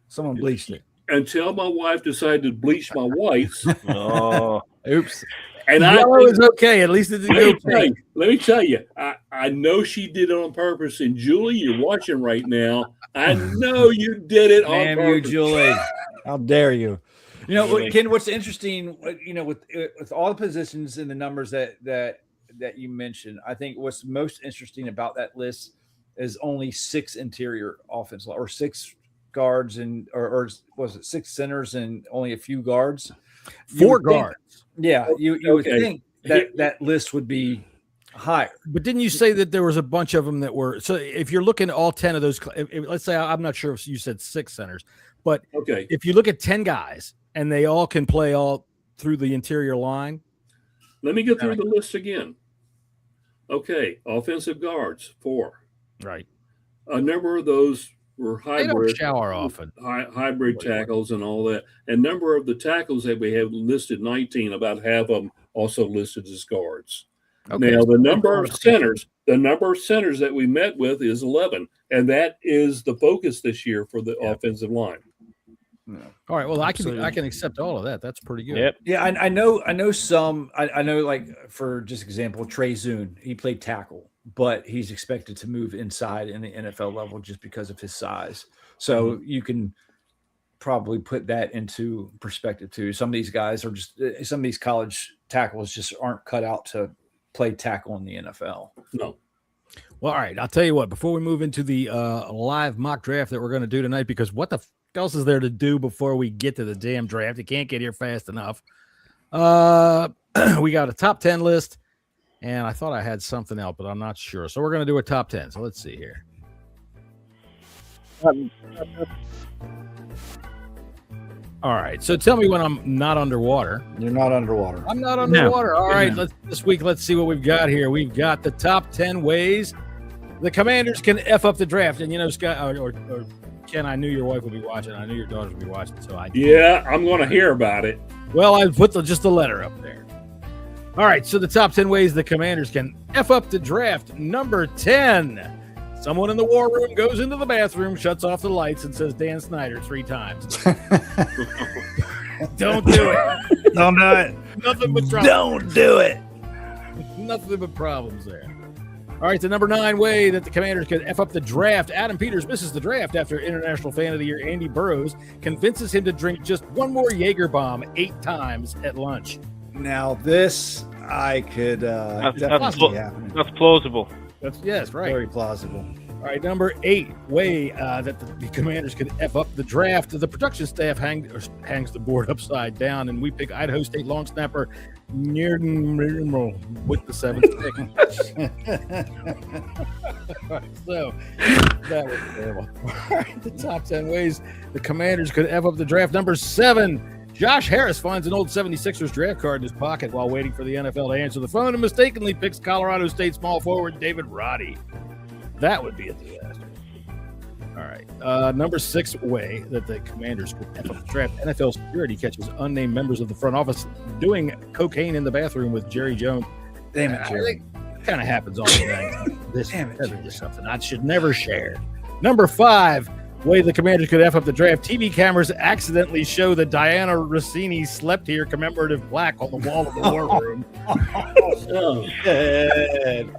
someone bleached it. Until my wife decided to bleach my whites. Oh, oops. And yellow is okay. At least it didn't go pink. Let me tell you, I know she did it on purpose. And Julie, you're watching right now. I know you did it on purpose. You, Julie. How dare you? Ken, what's interesting, with all the positions and the numbers that you mentioned, I think what's most interesting about that list is only 6 interior offense or 6 guards or was it 6 centers and only a few guards? 4 guards. You would think that list would be higher. But didn't you say that there was a bunch of them that were? So if you're looking at all 10 of those, let's say I'm not sure if you said 6 centers, but if you look at 10 guys and they all can play all through the interior line. Let me go through the list again. Okay, offensive guards 4. Right. A number of those were hybrid. They don't shower often. Hybrid tackles and all that. And number of the tackles that we have listed 19, about half of them also listed as guards. Okay. Now the number of centers that we met with is 11, and that is the focus this year for the offensive line. All right. Well, I can accept all of that. That's pretty good. Yep. Yeah, I know some. I know, like for just example, Trey Zune, he played tackle, but he's expected to move inside in the NFL level just because of his size. So you can probably put that into perspective too. Some of these guys are some of these college tackles just aren't cut out to play tackle in the NFL. No. Well, all right. I'll tell you what. Before we move into the live mock draft that we're going to do tonight, because what the else is there to do before we get to the damn draft? You can't get here fast enough. We got a top 10 list, and I thought I had something else, but I'm not sure. So we're going to do a top 10. So let's see here. All right. So tell me when I'm not underwater. You're not underwater. I'm not underwater. All right. No. This week, let's see what we've got here. We've got the top 10 ways the Commanders can F up the draft. And, Scott, or Ken, I knew your wife would be watching. I knew your daughters would be watching. So Yeah, I'm going to hear about it. Well, I put just the letter up there. All right. So the top 10 ways the Commanders can F up the draft. Number 10. Someone in the war room goes into the bathroom, shuts off the lights, and says Dan Snyder 3 times. Don't do it. Don't do it. Nothing but problems. Don't do it. Nothing but problems there. All right, the number 9 way that the Commanders can F up the draft. Adam Peters misses the draft after International Fan of the Year Andy Burroughs convinces him to drink just one more Jaeger bomb 8 times at lunch. Now, this I could definitely see happening. That's plausible. Yes, right. Very plausible. All right, number 8 way that the Commanders can F up the draft. The production staff hangs the board upside down, and we pick Idaho State long snapper Nearden with the 7th pick. So that was terrible. All right, the top 10 ways the Commanders could F up the draft. Number 7. Josh Harris finds an old 76ers draft card in his pocket while waiting for the NFL to answer the phone and mistakenly picks Colorado State small forward David Roddy. That would be a disaster. All right. Number 6 way that the Commanders could F up the draft. NFL security catches unnamed members of the front office doing cocaine in the bathroom with Jerry Jones. Damn it, Jerry. It kind of happens all the time. Damn it, This is something I should never share. Number 5. Way the Commanders could F up the draft. TV cameras accidentally show that Diana Rossini slept here commemorative plaque on the wall of the war room. Oh, Good.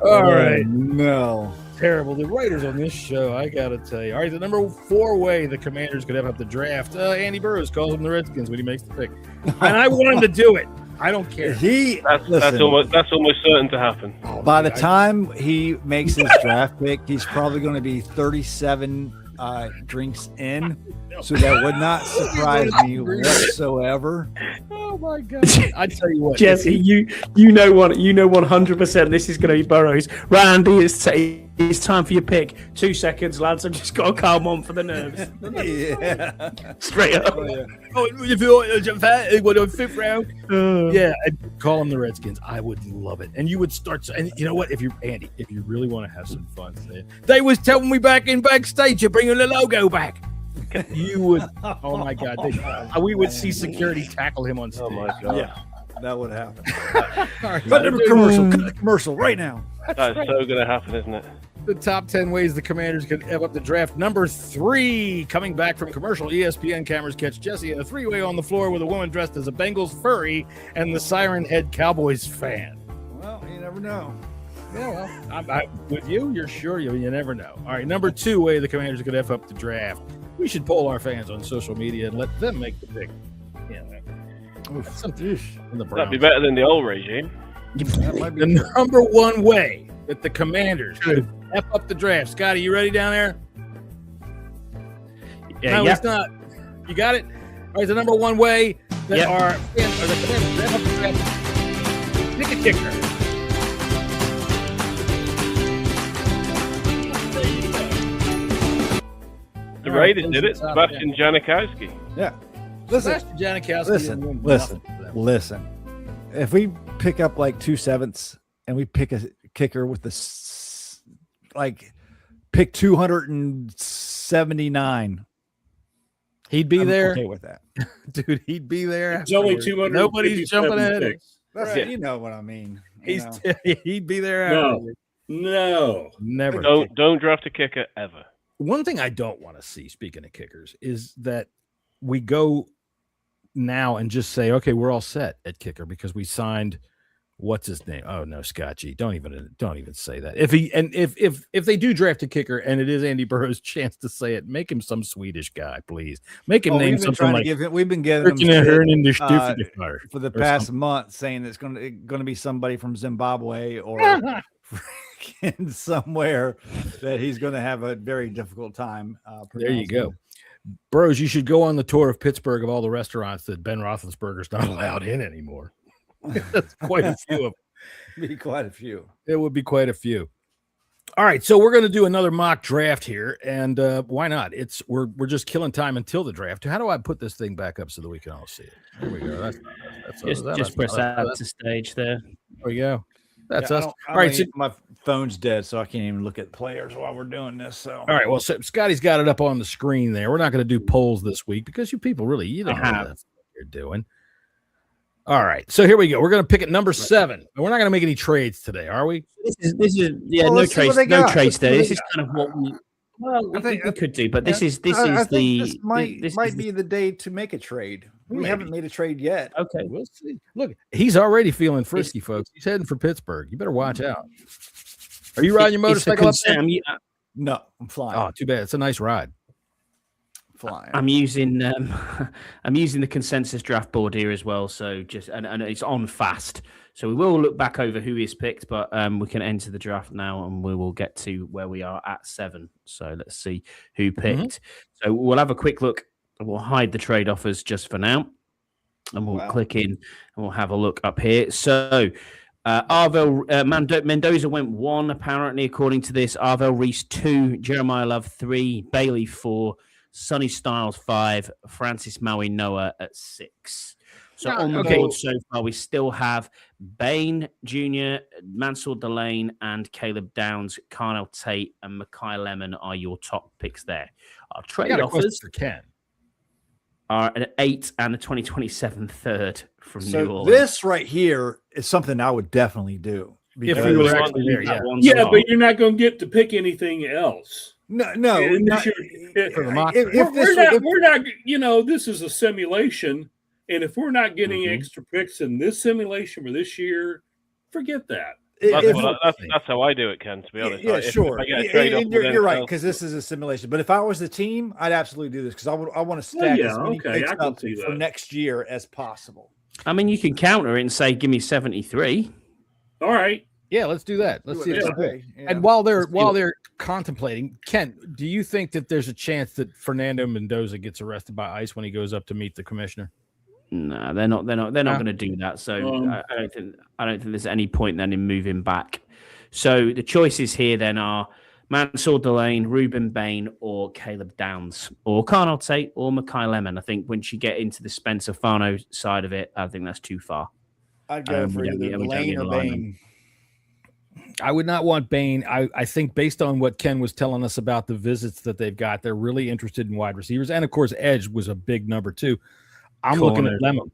All right. No. Terrible. The writers on this show, I got to tell you. All right, the number 4 way the Commanders could F up the draft. Andy Burroughs calls him the Redskins when he makes the pick. And I want him to do it. I don't care. That's almost certain to happen. By the time he makes his draft pick, he's probably going to be 37 drinks in, so that would not surprise me whatsoever. Oh my God! I tell you what, Jesse, you know 100% this is going to be Burroughs. Randy, it's time for your pick. 2 seconds, lads. I've just got to calm on for the nerves. Yeah, Straight up. If you want a 5th round, yeah, I'd call them the Redskins. I would love it, and you would start. And you know what? If you really want to have some fun, they was telling me backstage, you're bringing the logo back. You would. Oh my God! We would see security tackle him on stage. Oh my God! Yeah, that would happen. All right, Cut the commercial. Cut the commercial right now. That's so going to happen, isn't it? The top 10 ways the Commanders can F up the draft. Number 3, coming back from commercial, ESPN cameras catch Jesse in a 3-way on the floor with a woman dressed as a Bengals furry and the Siren Head Cowboys fan. Well, you never know. Yeah, well, I'm with you. You're sure you never know. All right, number 2 way the Commanders could F up the draft. We should poll our fans on social media and let them make the pick. Yeah, that's something in the Browns. That'd be better than the old regime. The number 1 way that the Commanders could F up the draft. Scotty, you ready down there? Yeah, no, it's not. You got it? All right, the number 1 way that our fans, or the Commanders F up the draft. Pick a kicker. The Raiders did it. Sebastian Janikowski. Yeah. Sebastian Janikowski. Listen. If we pick up like 2 7ths and we pick a kicker with the pick 279, he'd be there. Okay with that, dude. He'd be there. It's only 200. Nobody's jumping at it. Right. You know what I mean. He'd be there. No, never. Don't draft a kicker ever. One thing I don't want to see, speaking of kickers, is that we go now and just say, okay, we're all set at kicker because we signed what's his name? Oh no, Scott G. Don't even say that. If they do draft a kicker and it is Andy Burroughs' chance to say it, make him some Swedish guy, please. Make him name something like. We've been giving him for the past month, saying it's going to be somebody from Zimbabwe or somewhere that he's going to have a very difficult time. There you go. Burroughs, you should go on the tour of Pittsburgh of all the restaurants that Ben Roethlisberger's not allowed in anymore. That's quite a few of them. Be quite a few. It would be quite a few. All right, so we're going to do another mock draft here, and why not? We're just killing time until the draft. How do I put this thing back up so that we can all see it? There we go. Just press add to stage there. There we go. That's us. All right, so, my phone's dead, so I can't even look at players while we're doing this. So, all right. Well, so Scotty's got it up on the screen there. We're not going to do polls this week because you people you don't know what you're doing. All right, so here we go. We're going to pick at number 7. We're not going to make any trades today, are we? This is no trades there. This is kind of what we. Well, we could do, but this is this might be the day to make a trade. We haven't made a trade yet. Okay, we'll see. Look, he's already feeling frisky, folks. He's heading for Pittsburgh. You better watch out. Are you riding your motorcycle up there? No, I'm flying. Oh, too bad. It's a nice ride. Flying. I'm using the consensus draft board here as well. So and it's on fast. So we will look back over who is picked, but we can enter the draft now, and we will get to where we are at 7. So let's see who picked. Mm-hmm. So we'll have a quick look. We'll hide the trade offers just for now, and we'll click in and we'll have a look up here. So Mendoza went 1, apparently, according to this. Arvel Reese 2, Jeremiah Love 3, Bailey 4, Sonny Styles 5, Francis Maui Noah at 6. So on the board so far, we still have Bain Jr., Mansour Delane, and Caleb Downs. Carnell Tate and Makai Lemon are your top picks there. Our trade offers for Ken are an 8 and a 2027 third from New Orleans. This right here is something I would definitely do. If we were actually there, but you're not going to get to pick anything else. No. We're not. This is a simulation, and if we're not getting extra picks in this simulation for this year, forget that. That's how I do it, Ken. To be honest, sure. You're right, because this is a simulation. But if I was the team, I'd absolutely do this because I want to stack as many picks up for next year as possible. I mean, you can counter it and say, "Give me 73." All right. Yeah, let's do that. Let's see. And while they're contemplating, Ken, do you think that there's a chance that Fernando Mendoza gets arrested by ICE when he goes up to meet the commissioner? No, they're not going to do that. So I don't think there's any point then in moving back. So the choices here then are Mansour Delane, Ruben Bain, or Caleb Downs, or Carnell Tate, or Makai Lemon. I think once you get into the Spencer Fano side of it, I think that's too far. I'd go for either Delane or Bain. I would not want Bain. I think based on what Ken was telling us about the visits that they've got, they're really interested in wide receivers. And, of course, edge was a big number, too. I'm looking at Lemon.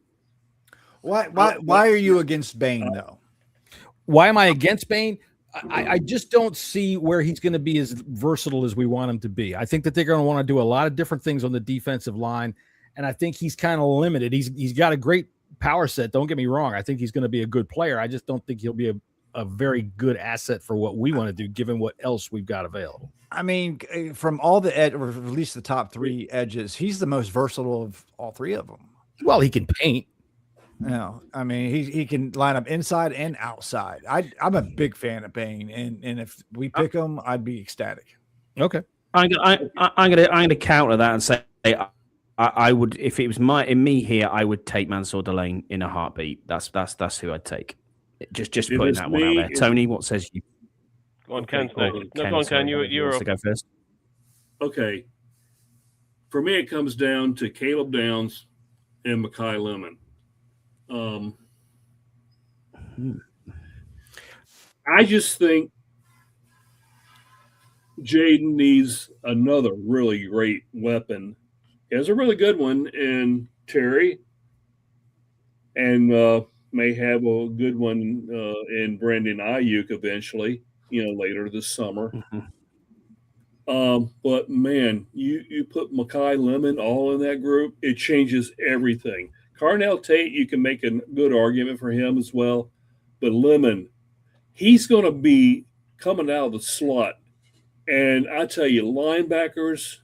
Why are you against Bain, though? Why am I against Bain? I just don't see where he's going to be as versatile as we want him to be. I think that they're going to want to do a lot of different things on the defensive line, and I think he's kind of limited. He's got a great power set. Don't get me wrong. I think he's going to be a good player. I just don't think he'll be a very good asset for what we want to do, given what else we've got available. I mean, from all the edge, or at least the top 3 edges, he's the most versatile of all 3 of them. Well, he can paint. No, I mean he can line up inside and outside. I'm a big fan of Bain, and if we pick him, I'd be ecstatic. Okay, I'm gonna counter that and say I would, if it was me here, I would take Mansour Delane in a heartbeat. That's who I'd take. Just putting that one out there. Tony, what says you? Go on, Ken. No, go on, Ken. You're to go first. Okay. For me, it comes down to Caleb Downs and Makai Lemon. I just think Jaden needs another really great weapon. He has a really good one in Terry, and may have a good one in Brandon Ayuk eventually, later this summer. But man, you put Makai Lemon all in that group, it changes everything. Carnell Tate, you can make a good argument for him as well. But Lemon, he's going to be coming out of the slot. And I tell you, linebackers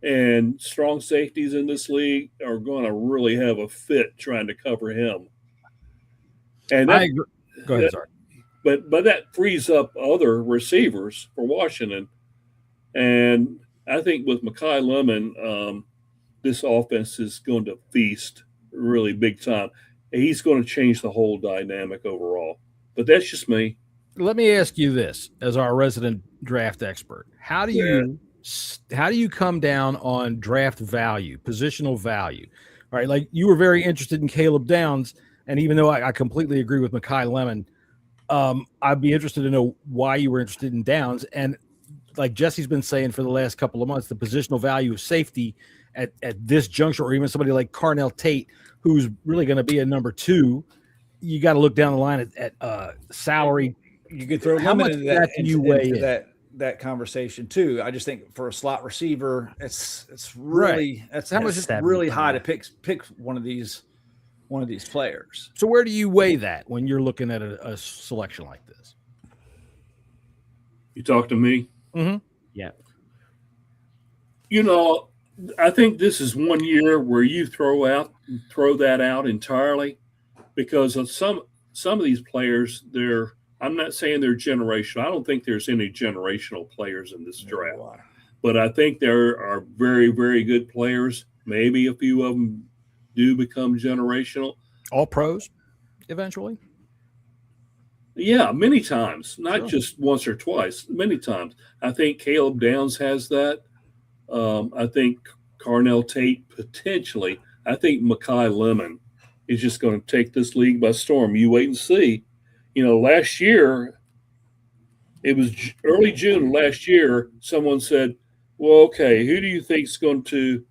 and strong safeties in this league are going to really have a fit trying to cover him. And I agree. Go ahead, sorry. But that frees up other receivers for Washington. And I think with Makai Lemon, this offense is going to feast really big time. He's going to change the whole dynamic overall. But that's just me. let me ask you this, as our resident draft expert: how do you come down on draft value, positional value? All right, like you were very interested in Caleb Downs, and even though I completely agree with Mekhi Lemon, I'd be interested to know why you were interested in Downs. And like Jesse's been saying for the last couple of months, the positional value of safety at this juncture, or even somebody like Carnell Tate, who's really going to be a number 2, you got to look down the line at salary. You could throw how much into that into that conversation too. I just think for a slot receiver, it's really that's how much it's really high to pick one of these players. So where do you weigh that when you're looking at a selection like this? You talk to me? Mm-hmm. Yeah. You know, I think this is one year where you throw that out entirely, because of some of these players, I'm not saying they're generational. I don't think there's any generational players in this draft, but I think there are very, very good players. Maybe a few of them do become generational. All pros eventually? Yeah, many times, not just once or twice, many times. I think Caleb Downs has that. I think Carnell Tate potentially. I think Mekhi Lemon is just going to take this league by storm. You wait and see. You know, last year, it was early June last year, someone said, well, okay, who do you think is going to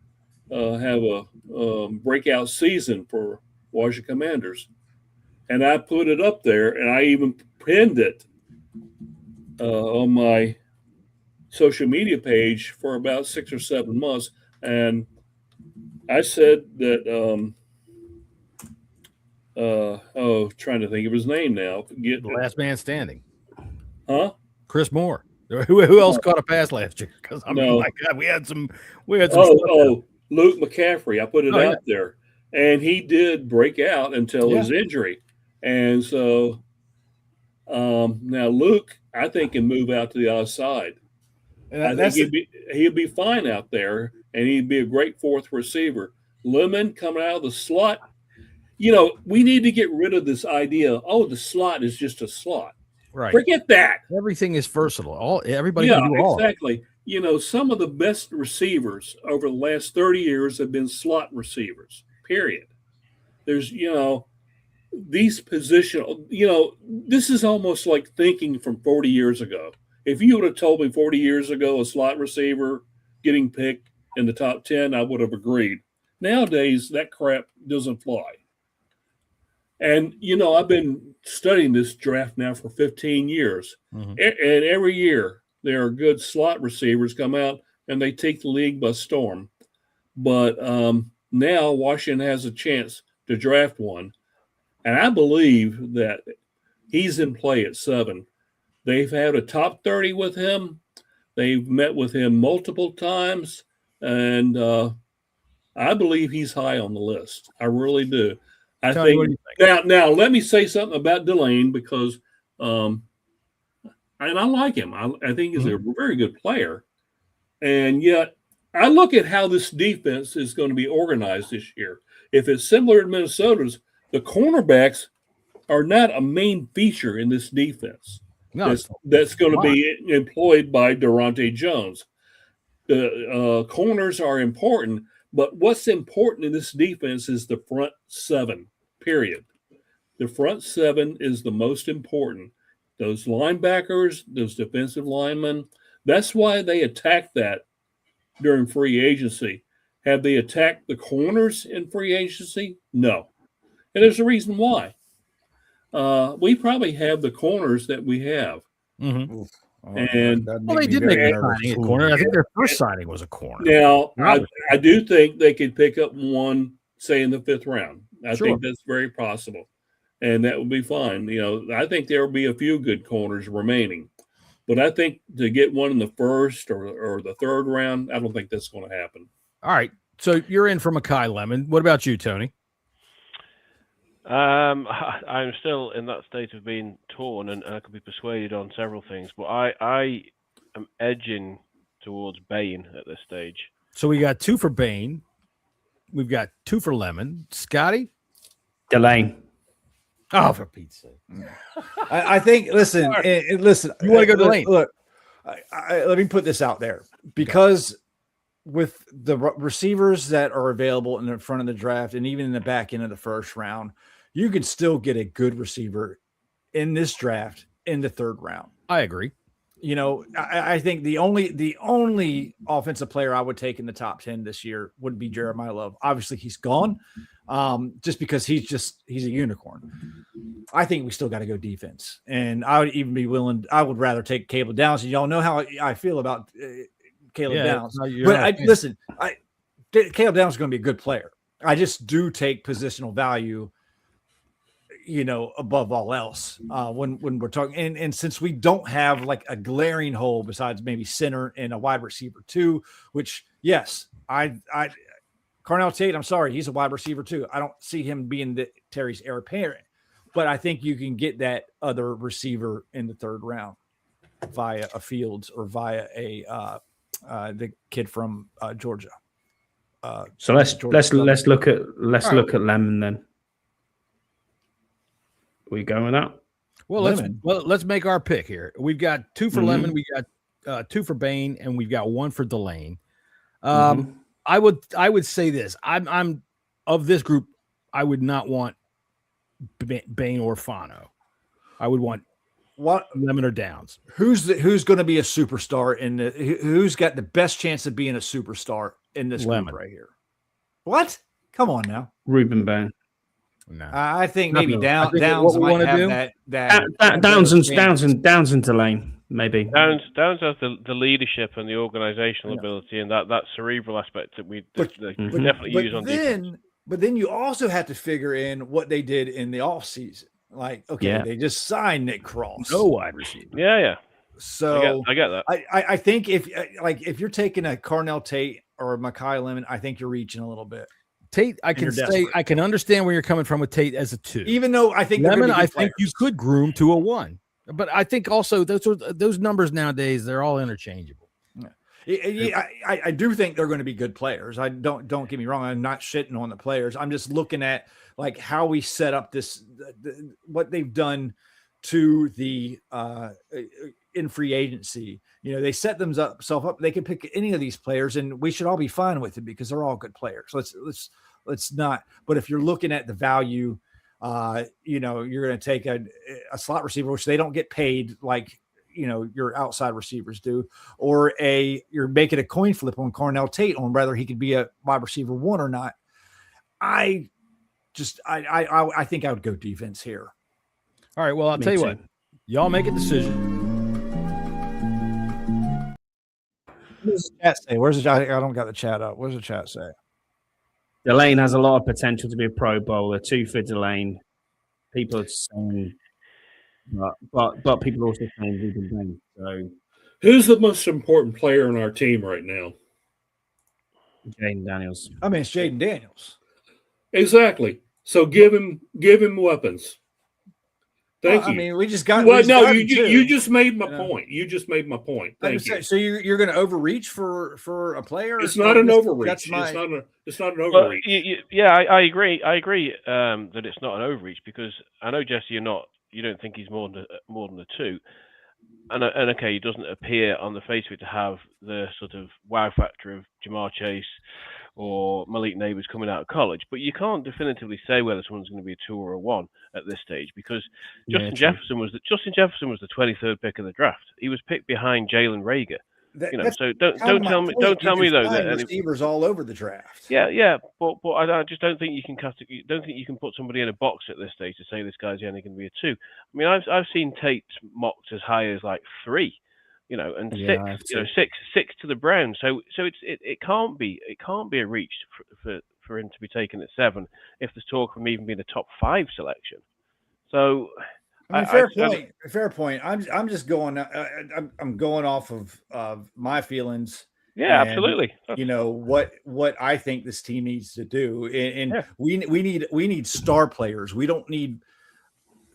have a breakout season for Washington Commanders? And I put it up there, and I even pinned it on my social media page for about 6 or 7 months. And I said that, trying to think of his name now. The last man standing. Huh? Chris Moore. Who else caught a pass last year? Because my God, we had some. Luke McCaffrey. I put it out there, and he did break out until his injury, and so now Luke, I think, can move out to the other side. And I think he'd be fine out there, and he'd be a great 4th receiver. Lemon coming out of the slot. You know, we need to get rid of this idea. Oh, the slot is just a slot. Right. Forget that. Everything is versatile. Everybody can do all. Exactly. You know, some of the best receivers over the last 30 years have been slot receivers, period. There's, these positional, this is almost like thinking from 40 years ago. If you would have told me 40 years ago a slot receiver getting picked in the top 10, I would have agreed. Nowadays, that crap doesn't fly. And, I've been studying this draft now for 15 years. Mm-hmm. And every year there are good slot receivers come out and they take the league by storm. But now Washington has a chance to draft one. And I believe that he's in play at 7. They've had a top 30 with him. They've met with him multiple times. And I believe he's high on the list. I really do. I think now let me say something about Delane, because and I like him. I think he's a very good player. And yet I look at how this defense is going to be organized this year. If it's similar to Minnesota's, the cornerbacks are not a main feature in this defense. No, that's going to be employed by Durante Jones. The corners are important, but what's important in this defense is the front 7, period. The front 7 is the most important. Those linebackers, those defensive linemen, that's why they attacked that during free agency. Have they attacked the corners in free agency? No. And there's a reason why. We probably have the corners that we have. Mm-hmm. And they did make a signing at corner. I think their first signing was a corner. Now, I do think they could pick up one, say, in the 5th round. I think that's very possible. And that would be fine. I think there will be a few good corners remaining. But I think to get one in the 1st or the 3rd round, I don't think that's going to happen. All right. So you're in for Mekhi Lemon. What about you, Tony? I'm still in that state of being torn, and I could be persuaded on several things, but I am edging towards Bain at this stage. So we got 2 for Bain. We've got 2 for Lemon. Scotty? Delane. Oh, for Pete's sake! I think. Listen, listen. You want to go to Delane? Look, let me put this out there because with the receivers that are available in the front of the draft and even in the back end of the first round, you can still get a good receiver in this draft in the third round. I agree. You know, I think the only offensive player I would take in the top 10 this year would be Jeremiah Love. Obviously, he's gone, just because he's a unicorn. I think we still got to go defense, and I would even be willing. I would rather take Caleb Downs. And y'all know how I feel about Caleb Downs. But listen, Caleb Downs is going to be a good player. I just do take positional value, you know, above all else, when we're talking. And since we don't have like a glaring hole besides maybe center and a wide receiver too, which yes, Carnell Tate, I'm sorry, he's a wide receiver too. I don't see him being the Terry's heir apparent, but I think you can get that other receiver in the third round via a Fields or via the kid from Georgia. So let's look at Lemon then. We going with that? Well, let's make our pick here. We've got 2 for Lemon, we got 2 for Bain, and we've got 1 for Delane. I would say this. I'm of this group. I would not want Bain or Fano. I would want Lemon or Downs. Who's going to be a superstar who's got the best chance of being a superstar in this group right here? What? Come on now, Ruben Bain. No. I think maybe Downs might have that Downs and Delane, maybe. Downs has the leadership and the organizational ability and that cerebral aspect that we definitely use on defense. But then you also have to figure in what they did in the offseason. Like, they just signed Nick Cross. No wide receiver. Yeah. So I get that. I think if you're taking a Carnell Tate or a Mekhi Lemon, I think you're reaching a little bit. Tate, I can understand where you're coming from with Tate as a 2. Even though I think Lemon, I think you could groom to a 1. But I think also those numbers nowadays, they're all interchangeable. Yeah, I do think they're going to be good players. I don't get me wrong. I'm not shitting on the players. I'm just looking at like how we set up this, what they've done to the in free agency. You know, they set themselves up. They can pick any of these players, and we should all be fine with it because they're all good players. Let's not. But if you're looking at the value, you know, you're going to take a slot receiver, which they don't get paid like, you know, your outside receivers do, or you're making a coin flip on Carnell Tate on whether he could be a wide receiver 1 or not. I think I would go defense here. All right. Well, I'll tell you what, y'all make a decision. What does the chat say? Where's the chat? I don't got the chat up. What does the chat say? Delane has a lot of potential to be a Pro Bowler. 2 for Delane. People are saying, but people are also saying Ruben Bain. So, who's the most important player on our team right now? Jaden Daniels. I mean, it's Jaden Daniels. Exactly. So give him weapons. Thank you. I mean, we just got. Well, no, you just made my point. You just made my point. Thank you. So you're going to overreach for a player? It's not an overreach. It's not an overreach. I agree. That it's not an overreach because I know Jesse, you don't think he's more than a 2, and okay, he doesn't appear on the face of it to have the sort of wow factor of Jamar Chase or Malik Neighbors coming out of college, but you can't definitively say whether someone's going to be a 2 or a 1 at this stage because Justin Jefferson was the 23rd pick of the draft. He was picked behind Jalen Reagor. So don't tell me though that receivers all over the draft. Yeah, but I just don't think you can put somebody in a box at this stage to say this guy's only going to be a 2. I mean, I've seen Tate mocked as high as like 3. And 6 to the Browns. So it can't be a reach for him to be taken at 7 if there's talk of him even being a top 5 selection. So fair point. I'm just going. I'm going off of my feelings. Yeah, absolutely. You know what I think this team needs to do, and we need star players. We don't need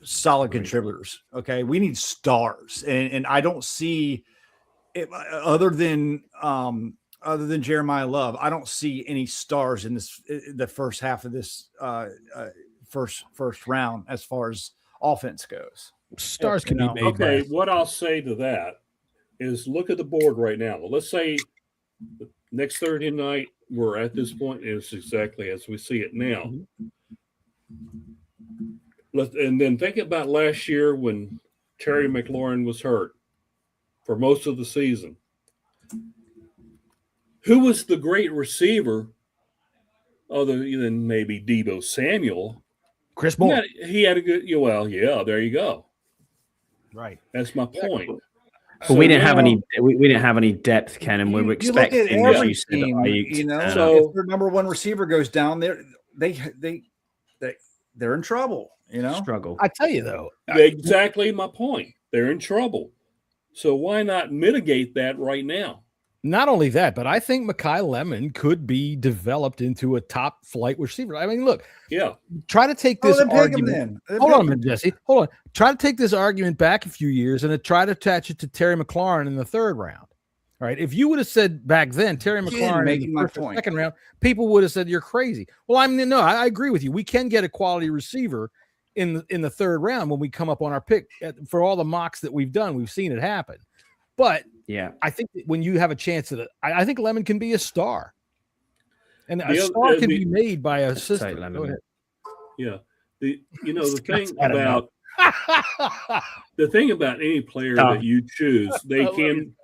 solid contributors. Okay, we need stars, and I don't see it other than Jeremiah Love. I don't see any stars in the first half of this first round as far as offense goes. Stars can be made. Okay, what I'll say to that is look at the board right now. Let's say next Thursday night we're at this point, and it's exactly as we see it now. And then think about last year when Terry McLaurin was hurt for most of the season. Who was the great receiver other than maybe Deebo Samuel? Chris Moore. He had a good, there you go. Right. That's my point. But we didn't have any. We didn't have any depth, Ken, and we were expecting. Team, so if their number one receiver goes down, they're in trouble. Struggle. I tell you though, exactly my point. They're in trouble. So why not mitigate that right now? Not only that, but I think Mekhi Lemon could be developed into a top flight receiver. I mean, look, try to take this argument. Hold on a minute, Jesse. Hold on. Try to take this argument back a few years and try to attach it to Terry McLaurin in the third round. All right. If you would have said back then Terry McLaurin in the first or second round, people would have said you're crazy. Well, I agree with you. We can get a quality receiver in the third round when we come up on our pick. For all the mocks that we've done, we've seen it happen. But I think that when you have a chance at it, I think Lemon can be a star, and a star can be made by a system. Go ahead. Yeah, the thing about any player that you choose, they can.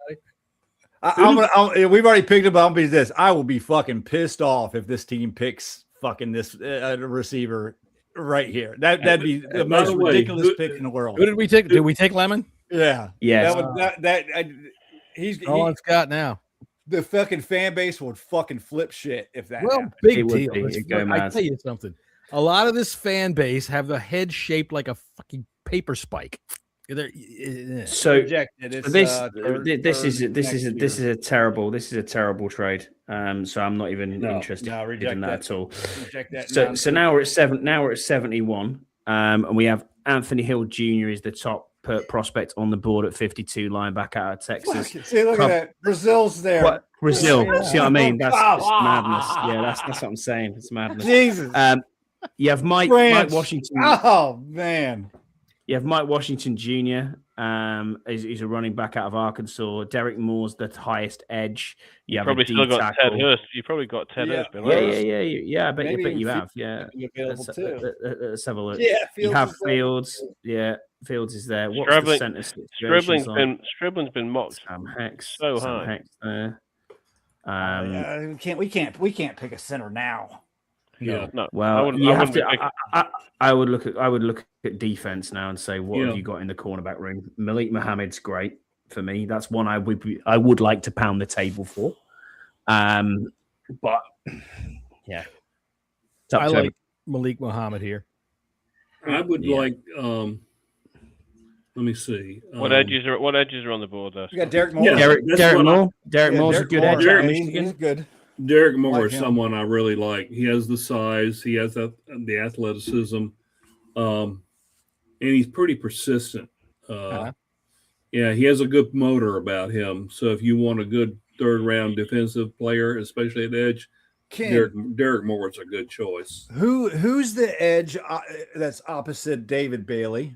We've already picked about this. I will be fucking pissed off if this team picks fucking this receiver right here. That'd be the most ridiculous pick in the world. Who did we take? Did we take Lemon? Yeah. He's all it's got now. The fucking fan base would fucking flip shit if that. Well, happened. big deal. I tell you something. A lot of this fan base have the head shaped like a fucking paper spike. So this is a terrible trade. So I'm not even interested in that at all. So now we're at 71. And we have Anthony Hill Jr. is the top prospect on the board at 52, linebacker out of Texas. See, look at that. Brazil's there. What? Brazil. See what I mean? That's madness. Yeah, that's what I'm saying. It's madness. Jesus. You have Mike Washington. Oh man. You have Mike Washington Jr. He's a running back out of Arkansas. Derek Moore's the highest edge. You have probably still got Ted Hurst. You probably got Ted Hurst. Yeah. I bet you have. Yeah. Let's have a look. Yeah. You have Fields. Yeah. Fields is there. What's the center situation? Scribling's been mocked. Sam Hex. So high. We can't pick a center now. Yeah. No. Well, I would look at defense now and say, what have you got in the cornerback room? Malik Muhammad's great for me. That's one I would like to pound the table for. But yeah, I like Malik Muhammad here. I would like. Let me see. What edges are on the board there? You got Derek Moore. Yeah, Derek Moore's a good edge. He's good. Derek Moore is someone I really like. He has the size, he has the athleticism, and he's pretty persistent. Yeah, he has a good motor about him. So if you want a good third-round defensive player, especially at edge, Derek Moore is a good choice. Who's the edge that's opposite David Bailey?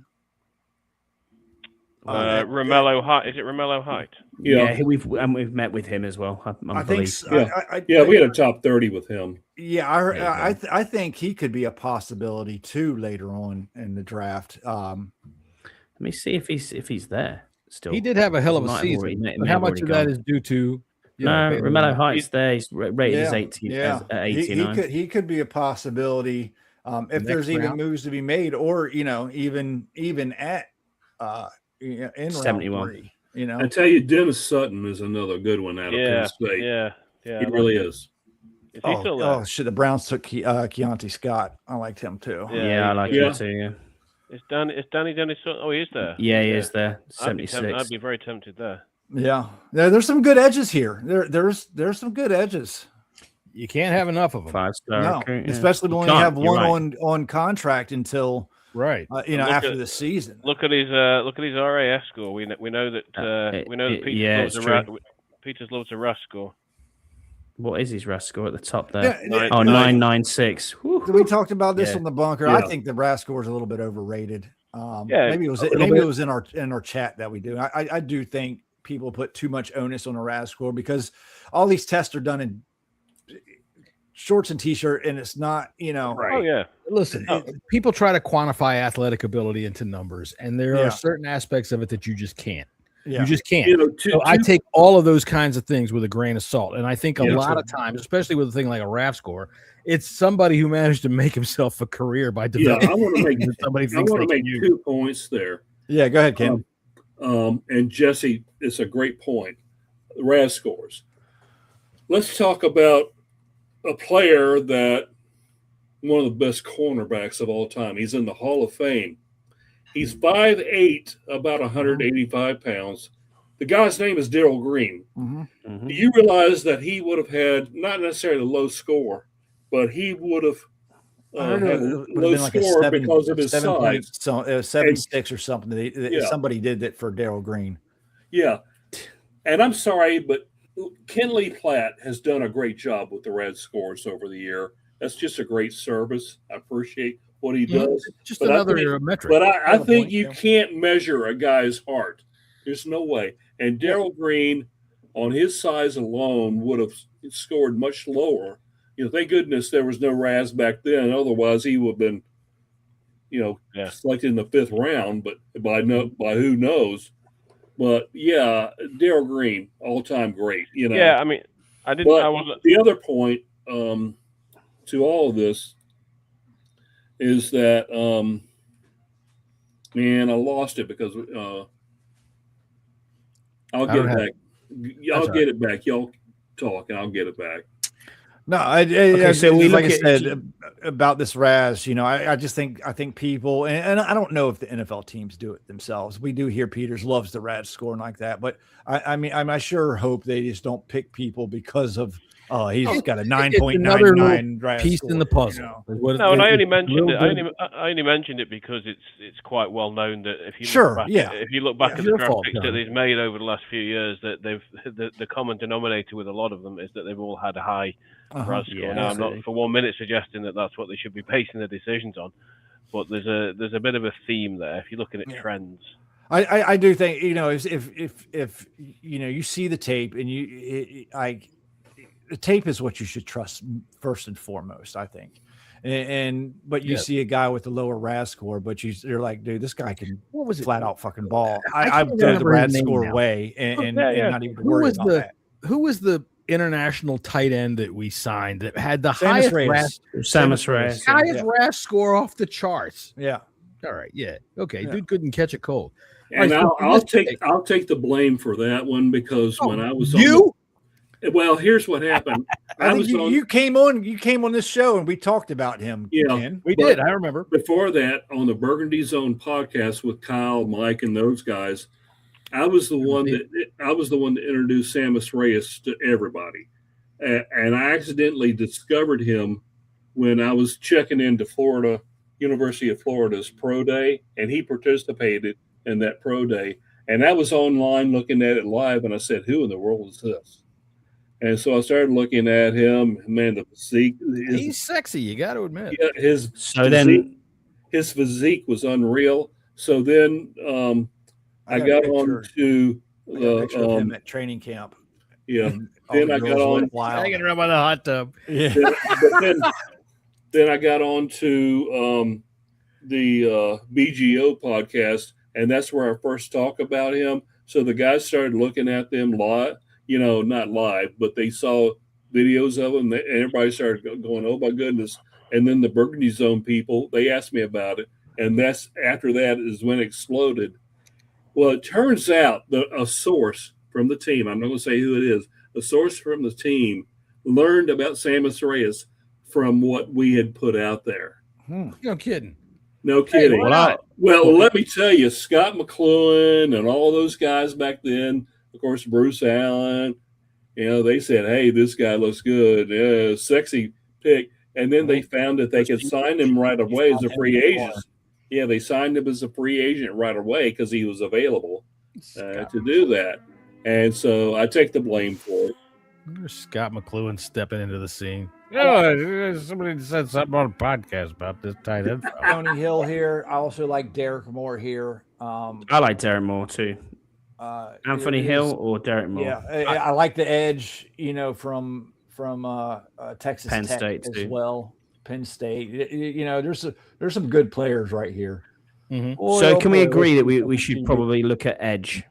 Romello Height. Is it Romello Height? Yeah, we've met with him as well. I think so. We had a top 30 with him. Yeah, I think he could be a possibility too later on in the draft. Let me see if he's there still. He did have a hell of a season. But how much of that is due to? Romello Height's there. He's rated as 18. Yeah, at 89. He could be a possibility if there's even moves to be made, or even at in 71. I tell you, Dennis Sutton is another good one out of Penn State. Yeah, he really is. Is he still there? Oh shit! The Browns took Keontae Scott. I liked him too. Yeah, I like him too. Yeah. Is Danny Dennis Sutton? Oh, he is there. Yeah, he is there. 76. I'd be very tempted there. Yeah, there's some good edges here. There's some good edges. You can't have enough of them. 5-star, especially when you have one on contract until. Right. After the season. Look at his RAS score. We know that Peters loves a RAS score. What is his RAS score at the top there? Yeah, 996. we talked about this Yeah. on the bunker. Yeah. I think the RAS score is a little bit overrated. Yeah, maybe it was in our chat that we do. I do think people put too much onus on a RAS score because all these tests are done in shorts and t-shirt, and it's not, Oh yeah. Listen, people try to quantify athletic ability into numbers, and there Yeah. are certain aspects of it that you just can't. Yeah. You just can't. You know, So I take all of those kinds of things with a grain of salt. And I think a Yeah, lot of times, especially with a thing like a RAF score, it's somebody who managed to make himself a career by developing. I want to make somebody I thinks want to they make can use. 2 points there. Yeah, go ahead, Ken. And Jesse, it's a great point. RAS scores. Let's talk about a player that one of the best cornerbacks of all time. He's in the Hall of Fame. He's 5'8", about 185 pounds. The guy's name is Darrell Green. Mm-hmm. Do you realize that he would have had not necessarily a low score, but he would have had a low score because of his size. So it was 7.6 or something. Somebody did that for Darrell Green. Yeah. And I'm sorry, but Kenley Platt has done a great job with the RAS scores over the year. That's just a great service. I appreciate what he does. Just But another metric. But I think you can't measure a guy's heart. There's no way. And Darrell Green, on his size alone, would have scored much lower. Thank goodness there was no RAS back then. Otherwise, he would have been, selected in the 5th round. But by who knows? But yeah, Darrell Green, all-time great. Yeah, I mean, I didn't. But I wasn't. The other point to all of this is that, man, I lost it because I'll get it back. I'll get it back. Y'all talk, and I'll get it back. No, so we like look I at said about this RAS, I just think people, and I don't know if the NFL teams do it themselves. We do hear Peters loves the RAS scoring like that, but I sure hope they just don't pick people because of he's got a 9.99 RAS piece score, in the puzzle. No, and I only mentioned it. I only mentioned it because it's quite well known that if you look back at the draft picks that he's made over the last few years, that the common denominator with a lot of them is that they've all had a high RAS score. Yeah, now, I'm not for 1 minute suggesting that that's what they should be basing their decisions on, but there's a bit of a theme there if you're looking at trends. I do think if you see the tape and the tape is what you should trust first and foremost, I think. But you see a guy with a lower RAS score, but you're like, dude, this guy can flat out fucking ball. I throw the RAS score away and not even worry about that. Who was the international tight end that we signed that had the Samus highest Reyes. RAS score off the charts? Yeah. All right. Yeah. Okay. Dude couldn't catch a cold. And I'll take the blame for that one because when I was well, here's what happened. You came on this show and we talked about him. Yeah, we did. I remember. Before that, on the Burgundy Zone podcast with Kyle, Mike, and those guys, I was the one that introduced Samus Reyes to everybody, and I accidentally discovered him when I was checking into Florida, University of Florida's pro day, and he participated in that pro day, and I was online looking at it live, and I said, "Who in the world is this?" And so I started looking at him. Man, the physique. He's sexy. You got to admit. Yeah, his physique was unreal. So then I got on to him at training camp. Yeah. Then I got on. Hanging around by the hot tub. Yeah. Then I got on to the BGO podcast, and that's where I first talked about him. So the guys started looking at them live. Not live, but they saw videos of them, and everybody started going, "Oh my goodness!" And then the Burgundy Zone people, they asked me about it, and that's after that is when it exploded. Well, it turns out that a source from the team, I'm not going to say who it is, a source from the team learned about Samus Reyes from what we had put out there. No kidding. No kidding. Hey, well, let me tell you, Scott McLuhan and all those guys back then, of course, Bruce Allen, they said, "Hey, this guy looks good, sexy pick." And then they found that they could sign him right away as a free agent. Yeah, they signed him as a free agent right away because he was available to do that. And so I take the blame for it. There's Scott McLuhan stepping into the scene. Oh, somebody said something on a podcast about this tight end. Tony Hill here. I also like Derek Moore here. I like Derek Moore too. Anthony Hill or Derek Moore? Yeah, I like the edge. From Texas Penn Tech State as too. well. Penn State. There's some good players right here. Mm-hmm. So can we agree that we should probably look at edge?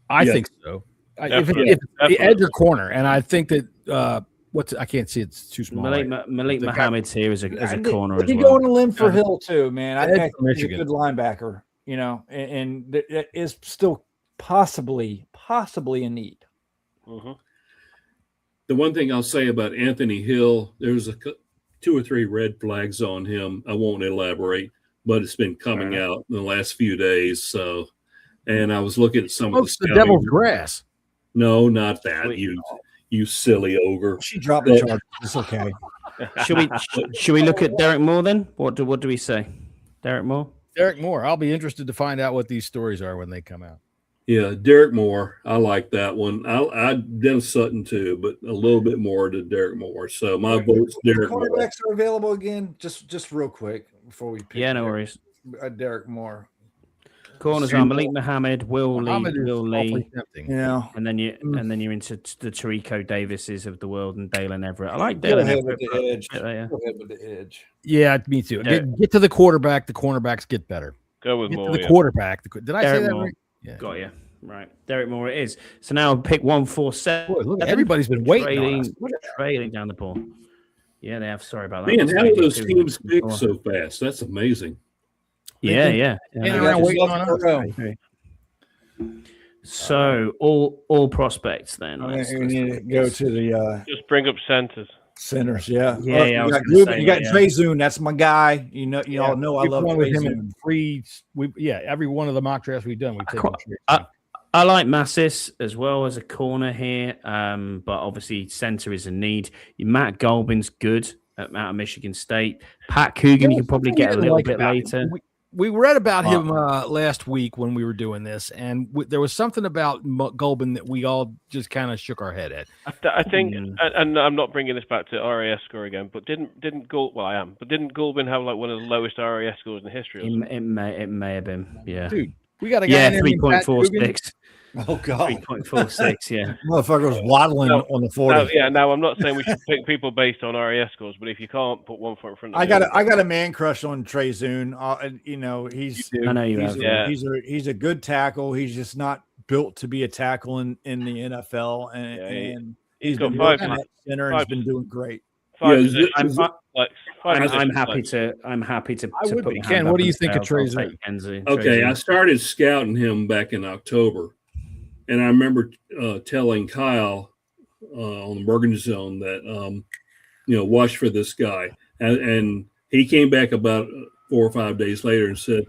I think so. If the edge or corner, and I think that I can't see, it's too small. Malik Muhammad's here as a corner as well. Go on a limb for Hill too, man. I think he's a good linebacker. And that is still possibly in need. Mm-hmm. The one thing I'll say about Anthony Hill, there's 2 or 3 red flags on him. I won't elaborate, but it's been coming out in the last few days. So, and I was looking at some of the devil's grass. No, not that. You silly ogre. She dropped the charge. It's okay. Should we look at Derek Moore then? What do we say? Derek Moore? Derek Moore. I'll be interested to find out what these stories are when they come out. Yeah, Derek Moore. I like that one. I Dennis Sutton too, but a little bit more to Derek Moore. So my vote's Derek Moore. Quarterbacks are available again. Just real quick before we pick. Yeah, no worries. Derek Moore. Corners are Malik Muhammad, Will Lee, yeah, and then you're into the Tarico Davises of the world and Dalen Everett. I like Dalen Everett. Go ahead with the edge. Yeah, me too. Get to the quarterback. The cornerbacks get better. Go with Moore. To the quarterback. Did I say that right? Yeah. Got you. Right. Derek Moore it is. So now pick 1, 4, 7. Boy, look, everybody's been waiting. Trailing down the ball. Yeah, they have. Sorry about that. Man, how do those teams pick so fast? That's amazing. Yeah. So all prospects then. We need to go to the just bring up centers. Yeah. You got Trey Zoon. That's my guy. All know I love Trey Zoon. Every one of the mock drafts we've done, we've taken I like Massis as well as a corner here, but obviously center is a need. Matt Golbin's good out of Michigan State. Pat Coogan, you can probably get a little bit later. We read about him last week when we were doing this, and there was something about Golbin that we all just kind of shook our head at. I think, and I'm not bringing this back to RAS score again, but didn't Golbin have like one of the lowest RAS scores in the history? It may have been, yeah. Dude, we got a guy 3.46. Oh God, 3.46. Yeah, motherfucker was waddling on the 40. Now I'm not saying we should pick people based on RAS scores, but if you can't put one foot in front of I got a man crush on Trey Zoon. He's a good tackle. He's just not built to be a tackle in the NFL, and he's got 5 center and he's been doing great. I'm happy to put Ken, what do you think of Trey Zoon? Okay, I started scouting him back in October, and I remember telling Kyle on the Burgundy Zone that watch for this guy, and he came back about 4 or 5 days later and said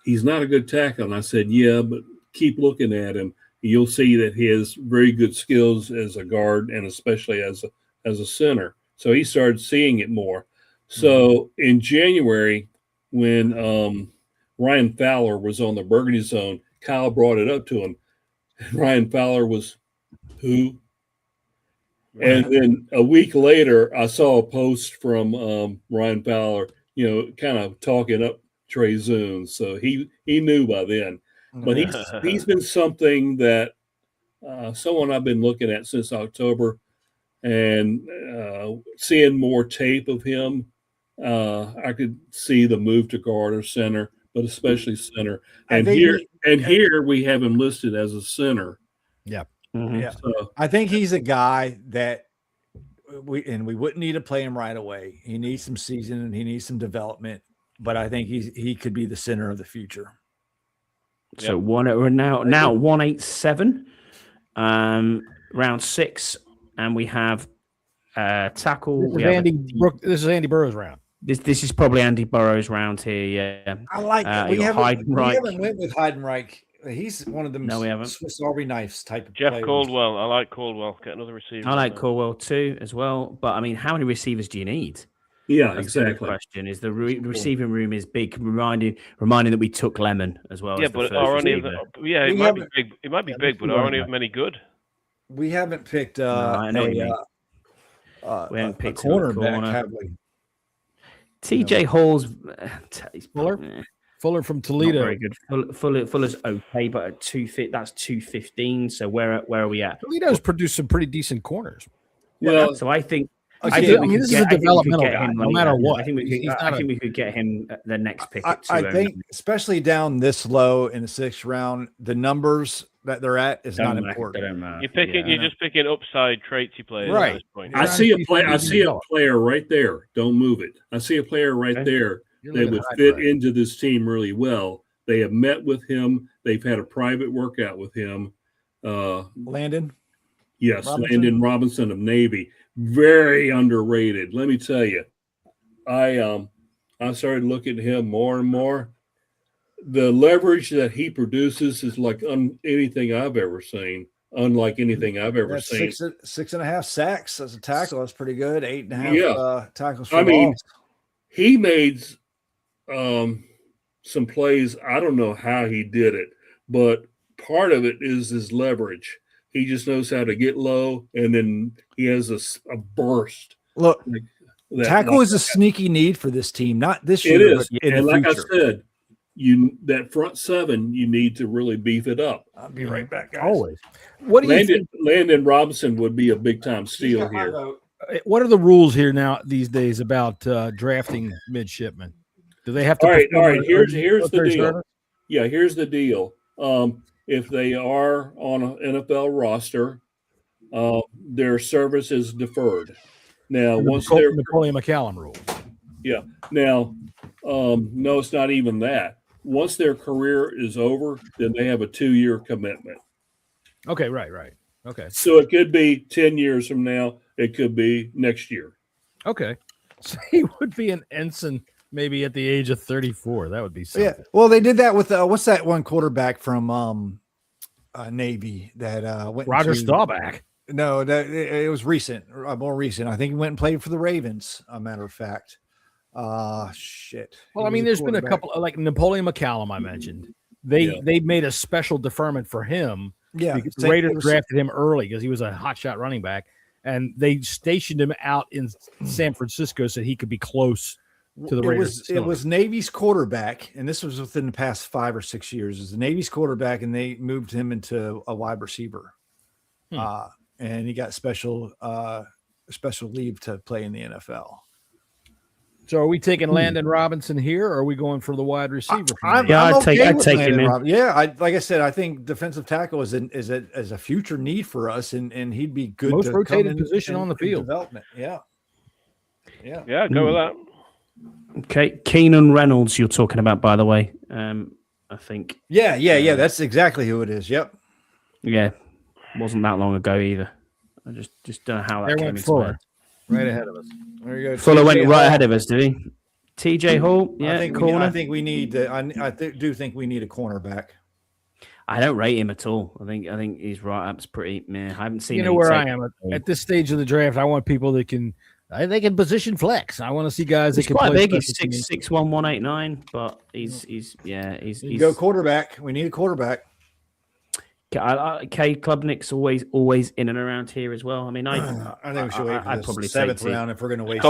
he's not a good tackle, and I said but keep looking at him. You'll see that he has very good skills as a guard and especially as a center. So he started seeing it more. So in January, when Ryan Fowler was on the Burgundy Zone, Kyle brought it up to him. And Ryan Fowler was who? And then a week later, I saw a post from Ryan Fowler, kind of talking up Trey Zoon. So he knew by then. But he's been something that someone I've been looking at since October. And seeing more tape of him, I could see the move to guard or center, but especially center. And here we have him listed as a center. Yeah. Mm-hmm. Yeah. So, I think he's a guy that we wouldn't need to play him right away. He needs some season and he needs some development, but I think he could be the center of the future. So we're now 187, round 6. And we have tackle. This is Andy Burroughs' round. This is probably Andy Burroughs' round here. Yeah, I like it. We haven't went with Heidenreich. He's one of them. No, we haven't. Swiss Army knives type of Jeff players. Caldwell. I like Caldwell. Get another receiver. I like Caldwell too as well. But I mean, how many receivers do you need? Yeah, That's exactly. The question is the receiving room is big. Reminding that we took Lemon as well. Yeah, but are any of them? Yeah, it might be big. It might be big, but are any of them any good? We haven't picked I know what you mean. We haven't picked a corner. have we? TJ Hall's Fuller from Toledo. Not very good. Fuller's okay, but at that's 215. So where are we at? Toledo's produced some pretty decent corners. Well, so I think this is a developmental guy, no matter what. I think we could get him the next pick. I think, especially down this low in the 6th round, the numbers that they're at is not important. You're just picking upside traitsy players right. at this point. I see a player right there. Don't move it. I see a player right there that would fit into this team really well. They have met with him. They've had a private workout with him. Landon? Yes, Landon Robinson of Navy. Very underrated. Let me tell you. I started looking at him more and more. The leverage that he produces is like anything I've ever seen. Unlike anything I've ever seen. 6.5 sacks as a tackle. That's pretty good. 8.5 tackles for balls. He made some plays. I don't know how he did it, but part of it is his leverage. He just knows how to get low, and then he has a burst. Look, tackle is a sneaky need for this team. Not this year, it is. But in and the like future. I said, that front 7, you need to really beef it up. I'll be right back, guys. Always. What do you think? Landon Robinson would be a big time steal here. What are the rules here now these days about drafting midshipmen? Do they have to? All right. Here's the deal. Yeah, here's the deal. If they are on an NFL roster, their service is deferred. Now, once they're Napoleon McCallum rule. Yeah. Now, no, it's not even that. Once their career is over, then they have a 2-year commitment. Okay, right. Okay. So it could be 10 years from now. It could be next year. Okay. So he would be an ensign maybe at the age of 34. That would be something. Yeah. Well, they did that with what's that one quarterback from Navy that went Roger Staubach. No, it was recent, more recent. I think he went and played for the Ravens. A matter of fact. Shit. Well, I mean, there's been a couple like Napoleon McCallum I mentioned. They made a special deferment for him. Yeah, because the Raiders drafted him early because he was a hotshot running back, and they stationed him out in San Francisco so he could be close to the Raiders. It was Navy's quarterback, and this was within the past 5 or 6 years. It was the Navy's quarterback, and they moved him into a wide receiver, and he got special leave to play in the NFL. So are we taking Landon Robinson here, or are we going for the wide receiver? I'd take him in. Yeah, like I said, I think defensive tackle is a future need for us, and he'd be good. Most to rotated position on the field. Development. Yeah. Go with that. Okay, Keenan Reynolds, you're talking about, by the way. I think. Yeah. That's exactly who it is. Yep. Yeah, wasn't that long ago either. I just don't know how that came into Fuller, my right ahead of us. There you go. Fuller went right ahead of us, did he? TJ Hall, yeah, I think we need. I do think we need a cornerback. I don't rate him at all. I think his right up's pretty meh. I haven't seen. You know where I am at this stage of the draft. I want people that can. They can position flex. I want to see guys that can quite play big. He's 6'1", 189, but he's go quarterback. We need a quarterback. K Klubnik's always in and around here as well. I mean, I think we should wait for the probably 7th round if we're going to waste.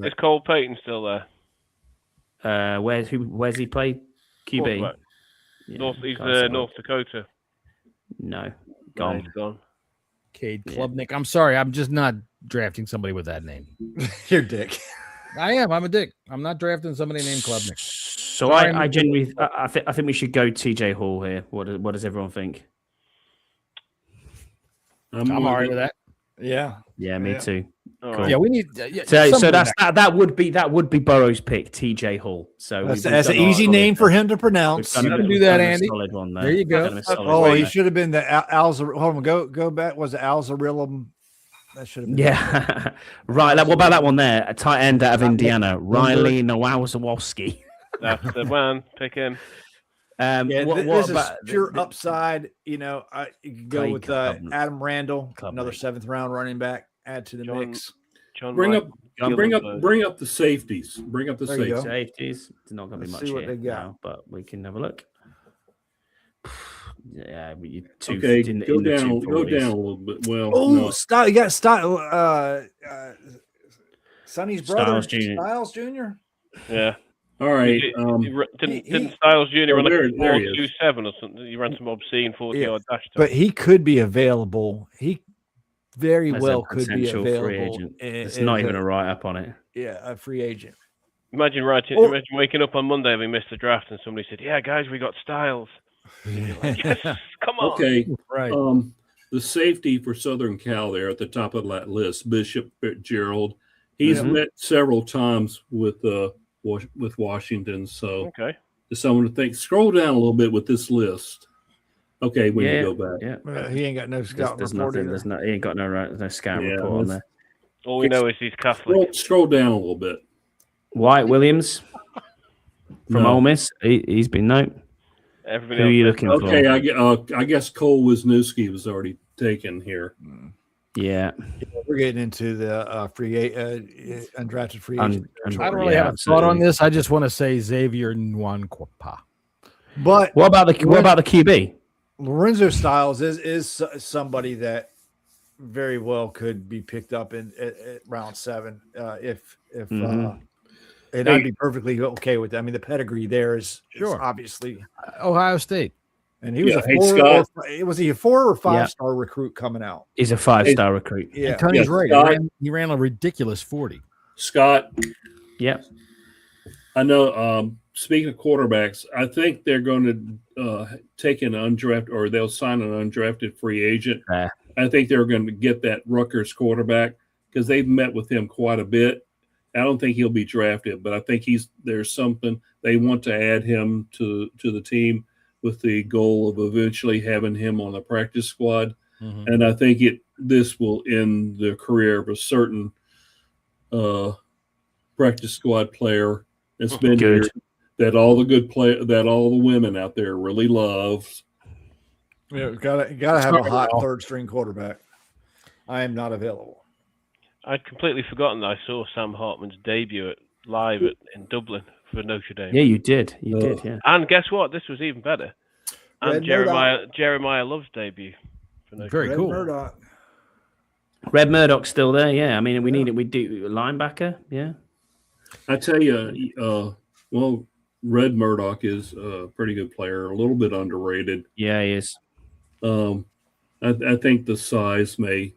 Is Cole Payton still there? Where's he played? QB. He's North Dakota. No, gone. He's gone. Cade Klubnik. I'm sorry, I'm just not drafting somebody with that name. You're a dick. I am. I'm a dick. I'm not drafting somebody named Klubnik. So I genuinely, I think we should go TJ Hall here. What does everyone think? I'm all right with that. Yeah, me too. Cool. Yeah, we need. So that would be Burrow's pick, TJ Hall. So that's an easy name for him to pronounce. You can do that, Andy. There you go. He should have been the Alzarillum. Hold on, go back. Was it Alzarillum? That should have been. Yeah, right. What about that one there? A tight end out of Indiana, Riley Nowazowski. That's the one. Pick him. This is pure upside. You know, you can go with Adam Randall, another 7th round running back. Add to the mix. Bring up the safeties. Bring up the safeties. It's not going to be much here now, but we can have a look. Yeah, Okay, go down a little bit. Well, no. You got Style. Sonny's brother, Styles Jr. Styles Jr. Yeah. All right. Didn't Styles Jr. run like a there he is. 4.27 or something? He ran some obscene 40-yard dash. But he could be available. He very As well a could be potential free available. agent. It's not even a write up on it. Yeah, a free agent. Imagine waking up on Monday having missed the draft and somebody said, "Yeah, guys, we got Styles." Like, yes, come on. Okay. Right. The safety for Southern Cal there at the top of that list, Bishop Fitzgerald. He's met several times with Washington. So Okay. just someone to think. Scroll down a little bit with this list. Okay, when you go back. Yeah. He ain't got no scout There's report nothing. either. He ain't got no scout report on there. All we know is he's Catholic. Scroll down a little bit. Wyatt Williams from Ole Miss. He's been Everybody Who are you looking for? Okay, I guess Cole Wisniewski was already taken here. Yeah. We're getting into the undrafted free agent. I don't really have a thought on this. I just want to say Xavier Nwankpa. But what about the QB? Lorenzo Styles is somebody that very well could be picked up at round 7 if and I'd be perfectly okay with that. I mean, the pedigree there is obviously Ohio State, and he was a 4 or 5 star recruit coming out. He's a 5-star recruit. Yeah, Tony's right. He ran a ridiculous 40. Scott. Yeah, I know. Speaking of quarterbacks, I think they're going to take an undrafted, or they'll sign an undrafted free agent. I think they're going to get that Rutgers quarterback because they've met with him quite a bit. I don't think he'll be drafted, but I think there's something they want to add him to the team with the goal of eventually having him on the practice squad. Mm-hmm. And I think this will end the career of a certain practice squad player that's been here that all the women out there really love. Yeah, gotta have a hot third string quarterback. I am not available. I'd completely forgotten that I saw Sam Hartman's debut live in Dublin for Notre Dame. Yeah, you did. You did, yeah. And guess what? This was even better. And Jeremiah Love's debut for Notre Dame. Very cool. Red Murdoch's still there, yeah. I mean, we do linebacker, yeah. I tell you, Red Murdoch is a pretty good player, a little bit underrated. Yeah, he is. I think the size may,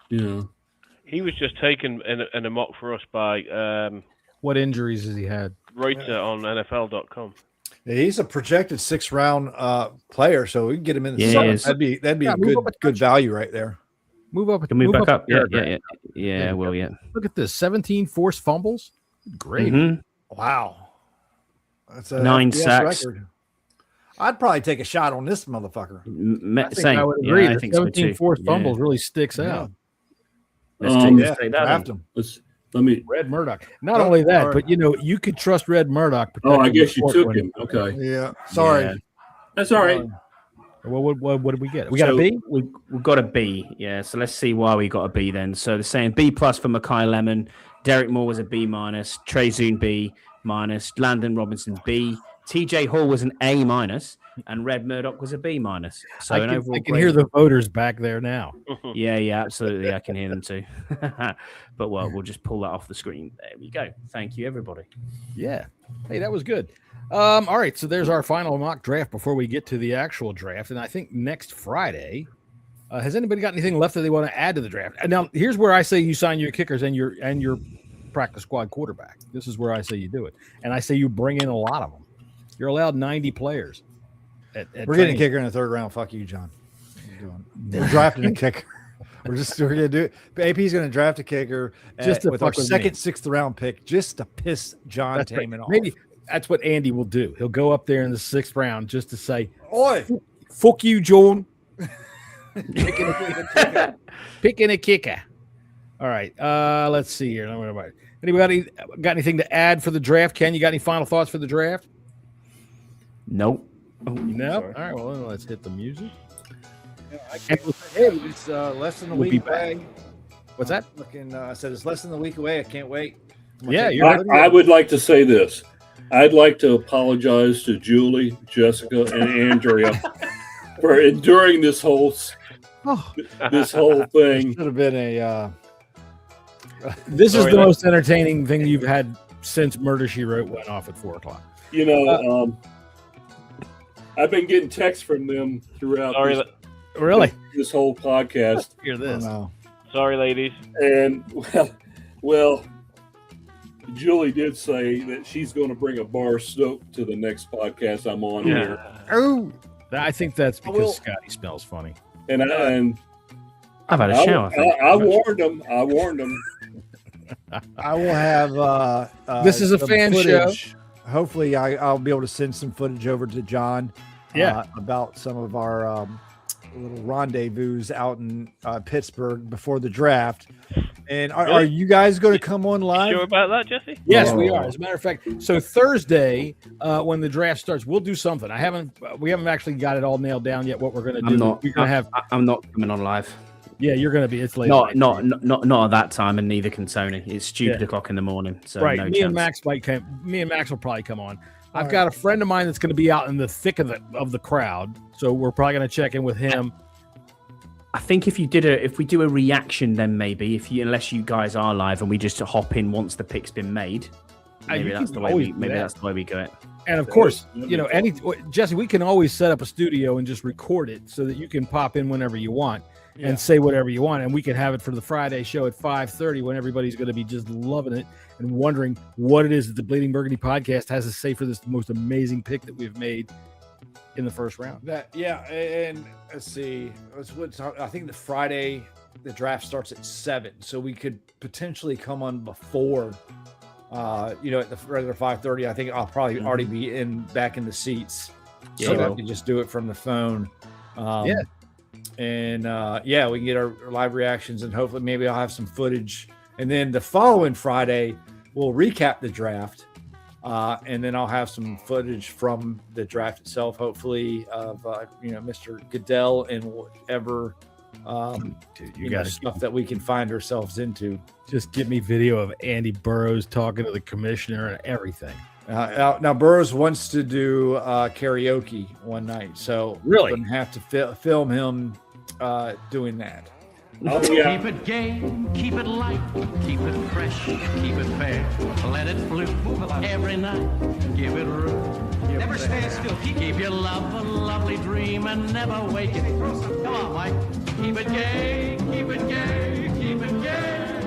He was just taken in a mock for us by what injuries has he had? Reuter on NFL.com. Yeah, he's a projected 6th round player, so we can get him in the summer. That'd be a good value right there. Move up. Can move back up. Yeah. Well, yeah. Look at this: 17 forced fumbles. Great. Mm-hmm. Wow. That's a 9 sacks. Record. I'd probably take a shot on this motherfucker. Same. I would agree. I think 17 forced fumbles really sticks out. Let's take that. Let me Red Murdoch. Not only that, but you could trust Red Murdoch. I guess you took him. Okay. Yeah. Sorry. Yeah. That's all right. Well, what did we get? We got a B? We got a B. Yeah. So let's see why we got a B then. So they're saying B+ for Makai Lemon. Derek Moore was a B-. Trey Zoon B-. Landon Robinson B. TJ Hall was an A-. And Red Murdoch was a B-. So I can hear the voters back there now. Yeah, absolutely. I can hear them too. But we'll just pull that off the screen. There we go. Thank you, everybody. Yeah. Hey, that was good. All right. So there's our final mock draft before we get to the actual draft. And I think next Friday, has anybody got anything left that they want to add to the draft? Now, here's where I say you sign your kickers and your practice squad quarterback. This is where I say you do it. And I say you bring in a lot of them. You're allowed 90 players. We're getting a kicker in the 3rd round. Fuck you, John. We're drafting a kicker. We're gonna do it. AP's gonna draft a kicker with our 2nd, 6th round pick just to piss John Taman off. Maybe that's what Andy will do. He'll go up there in the 6th round just to say, "Oi, fuck you, John." Picking a kicker. All right. Let's see here. Anybody got anything to add for the draft? Ken, you got any final thoughts for the draft? Nope. Oh, no. All right. Well, let's hit the music. It's less than a week away. What's that? I said it's less than a week away. I can't wait. Yeah, I would like to say this. I'd like to apologize to Julie, Jessica, and Andrea for enduring this whole thing. Should have been a. This is the most entertaining thing you've had since Murder, She Wrote went off at 4:00. You know, I've been getting texts from them throughout this whole podcast. Hear this. Sorry, ladies. And well, Julie did say that she's going to bring a bar soap to the next podcast I'm on here. Oh, I think that's because Scotty smells funny. And I've had a shower. I warned them. I will have. This is a fan footage. show. Hopefully, I'll be able to send some footage over to John. About some of our little rendezvous out in Pittsburgh before the draft. And are you guys going to come on live? Sure about that, Jesse? Yes, we are. As a matter of fact, so Thursday, when the draft starts, we'll do something. We haven't actually got it all nailed down yet. What we're going to do? I'm not coming on live. Yeah, you're going to be. It's late. Not at that time, and neither can Sony. It's stupid o'clock in the morning. So right. No Me chance. and Max will probably come on. I've got a friend of mine that's going to be out in the thick of the crowd, so we're probably going to check in with him. I think if we do a reaction, then maybe unless you guys are live and we just hop in once the pick's been made, maybe that's the way we go it. And of course, Jesse, we can always set up a studio and just record it so that you can pop in whenever you want and say whatever you want, and we can have it for the Friday show at 5:30 when everybody's going to be just loving it and wondering what it is that the Bleeding Burgundy podcast has to say for this most amazing pick that we've made in the first round. And let's see. I think the Friday the draft starts at 7, so we could potentially come on before. At the regular 5:30. I think I'll probably already be back in the seats. So I can just do it from the phone. And we can get our live reactions, and hopefully maybe I'll have some footage. And then the following Friday, we'll recap the draft. And then I'll have some footage from the draft itself, hopefully, of Mr. Goodell and whatever you got stuff that we can find ourselves into. Just get me video of Andy Burroughs talking to the commissioner and everything. Now Burroughs wants to do karaoke one night, so really, we're gonna have to film him doing that. Oh, yeah. Keep it gay, keep it light, keep it fresh, keep it fair. Let it bloom every night. Give it room. Never stand still. Keep your love a lovely dream and never wake it. Come on, Mike. Keep it gay, keep it gay, keep it gay.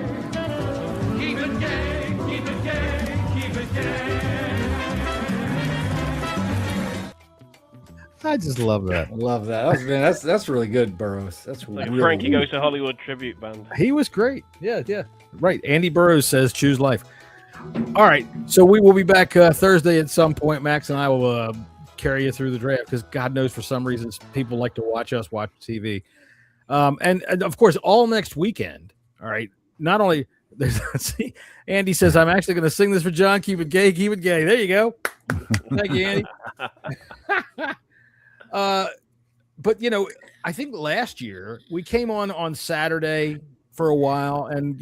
Keep it gay, keep it gay, keep it gay. I just love that. I love that. That's really good, Burroughs. That's like really Frankie good. Goes to Hollywood tribute band. He was great. Yeah. Right. Andy Burroughs says choose life. All right. So we will be back Thursday at some point. Max and I will carry you through the draft because God knows for some reasons people like to watch us watch TV. And of course, all next weekend. All right. Not only see, Andy says, I'm actually going to sing this for John. Keep it gay. Keep it gay. There you go. Thank you, Andy. But I think last year we came on Saturday for a while, and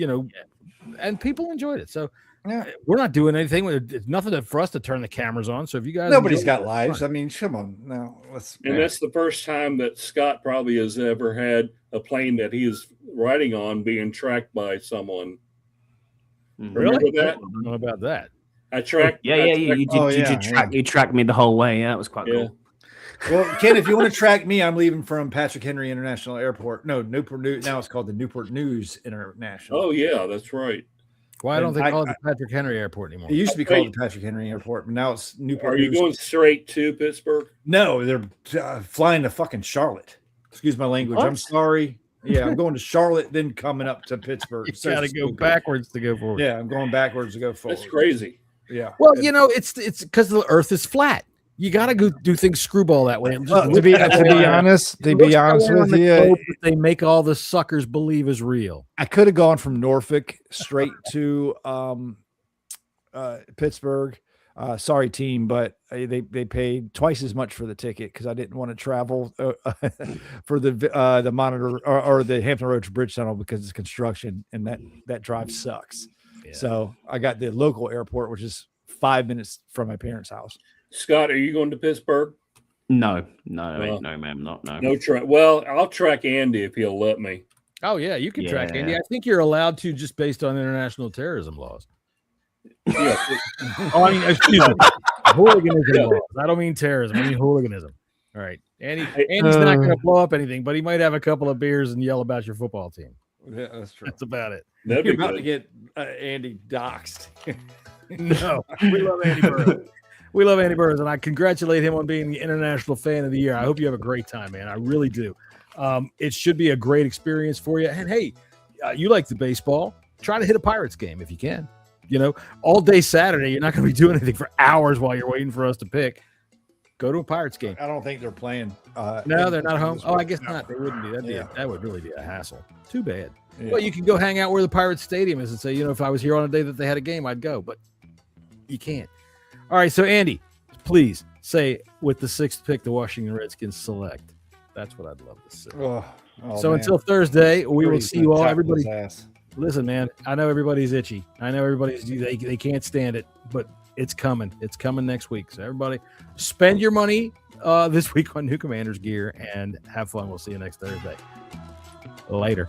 and people enjoyed it. So we're not doing anything. It's nothing for us to turn the cameras on. So if you guys, nobody's got lives. I mean, come on now. And that's the first time that Scott probably has ever had a plane that he is riding on being tracked by someone. Really? Remember that? I don't know about that. I tracked. You tracked me the whole way. Yeah, it was quite cool. Well, Ken, if you want to track me, I'm leaving from Patrick Henry International Airport. No, Newport News. Now it's called the Newport News International. Oh, yeah, that's right. Why don't they call it the Patrick Henry Airport anymore? It used to be called the Patrick Henry Airport, but now it's Newport News. Are you going straight to Pittsburgh? No, they're flying to fucking Charlotte. Excuse my language. What? I'm sorry. Yeah, I'm going to Charlotte, then coming up to Pittsburgh. You got to go backwards to go forward. Yeah, I'm going backwards to go forward. That's crazy. Yeah. Well, it's because the Earth is flat. You got to go do things screwball that way. To be honest with you, they make all the suckers believe is real. I could have gone from Norfolk straight to Pittsburgh. Sorry, team, but they paid twice as much for the ticket because I didn't want to travel for the Monitor or the Hampton Roads Bridge Tunnel because it's construction and that drive sucks. Yeah. So I got the local airport, which is 5 minutes from my parents' house. Scott, are you going to Pittsburgh? No, ma'am, not no. No track. Well, I'll track Andy if he'll let me. Oh yeah, you can track Andy. I think you're allowed to just based on international terrorism laws. Yeah. Oh, I mean, excuse me, hooliganism laws. I don't mean terrorism. I mean hooliganism. All right, Andy's not going to blow up anything, but he might have a couple of beers and yell about your football team. Yeah, that's true. That's about it. That'd You're be about good. to get Andy doxxed. No, we love Andy Burroughs. We love Andy Burroughs, and I congratulate him on being the International Fan of the Year. I hope you have a great time, man. I really do. It should be a great experience for you. And hey, you like the baseball? Try to hit a Pirates game if you can. You know, all day Saturday, you're not going to be doing anything for hours while you're waiting for us to pick. Go to a Pirates game. I don't think they're playing. No, they're not home. Oh, I guess not. They wouldn't be. That would really be a hassle. Too bad. Yeah. Well, you can go hang out where the Pirates Stadium is and say, you know, if I was here on a day that they had a game, I'd go. But you can't. All right, so Andy, please say with the 6th pick, the Washington Redskins select. That's what I'd love to see. So until Thursday, we will see you all. Everybody, listen, man. I know everybody's itchy. I know everybody's they can't stand it, but it's coming. It's coming next week. So everybody, spend your money this week on new Commanders gear and have fun. We'll see you next Thursday. Later.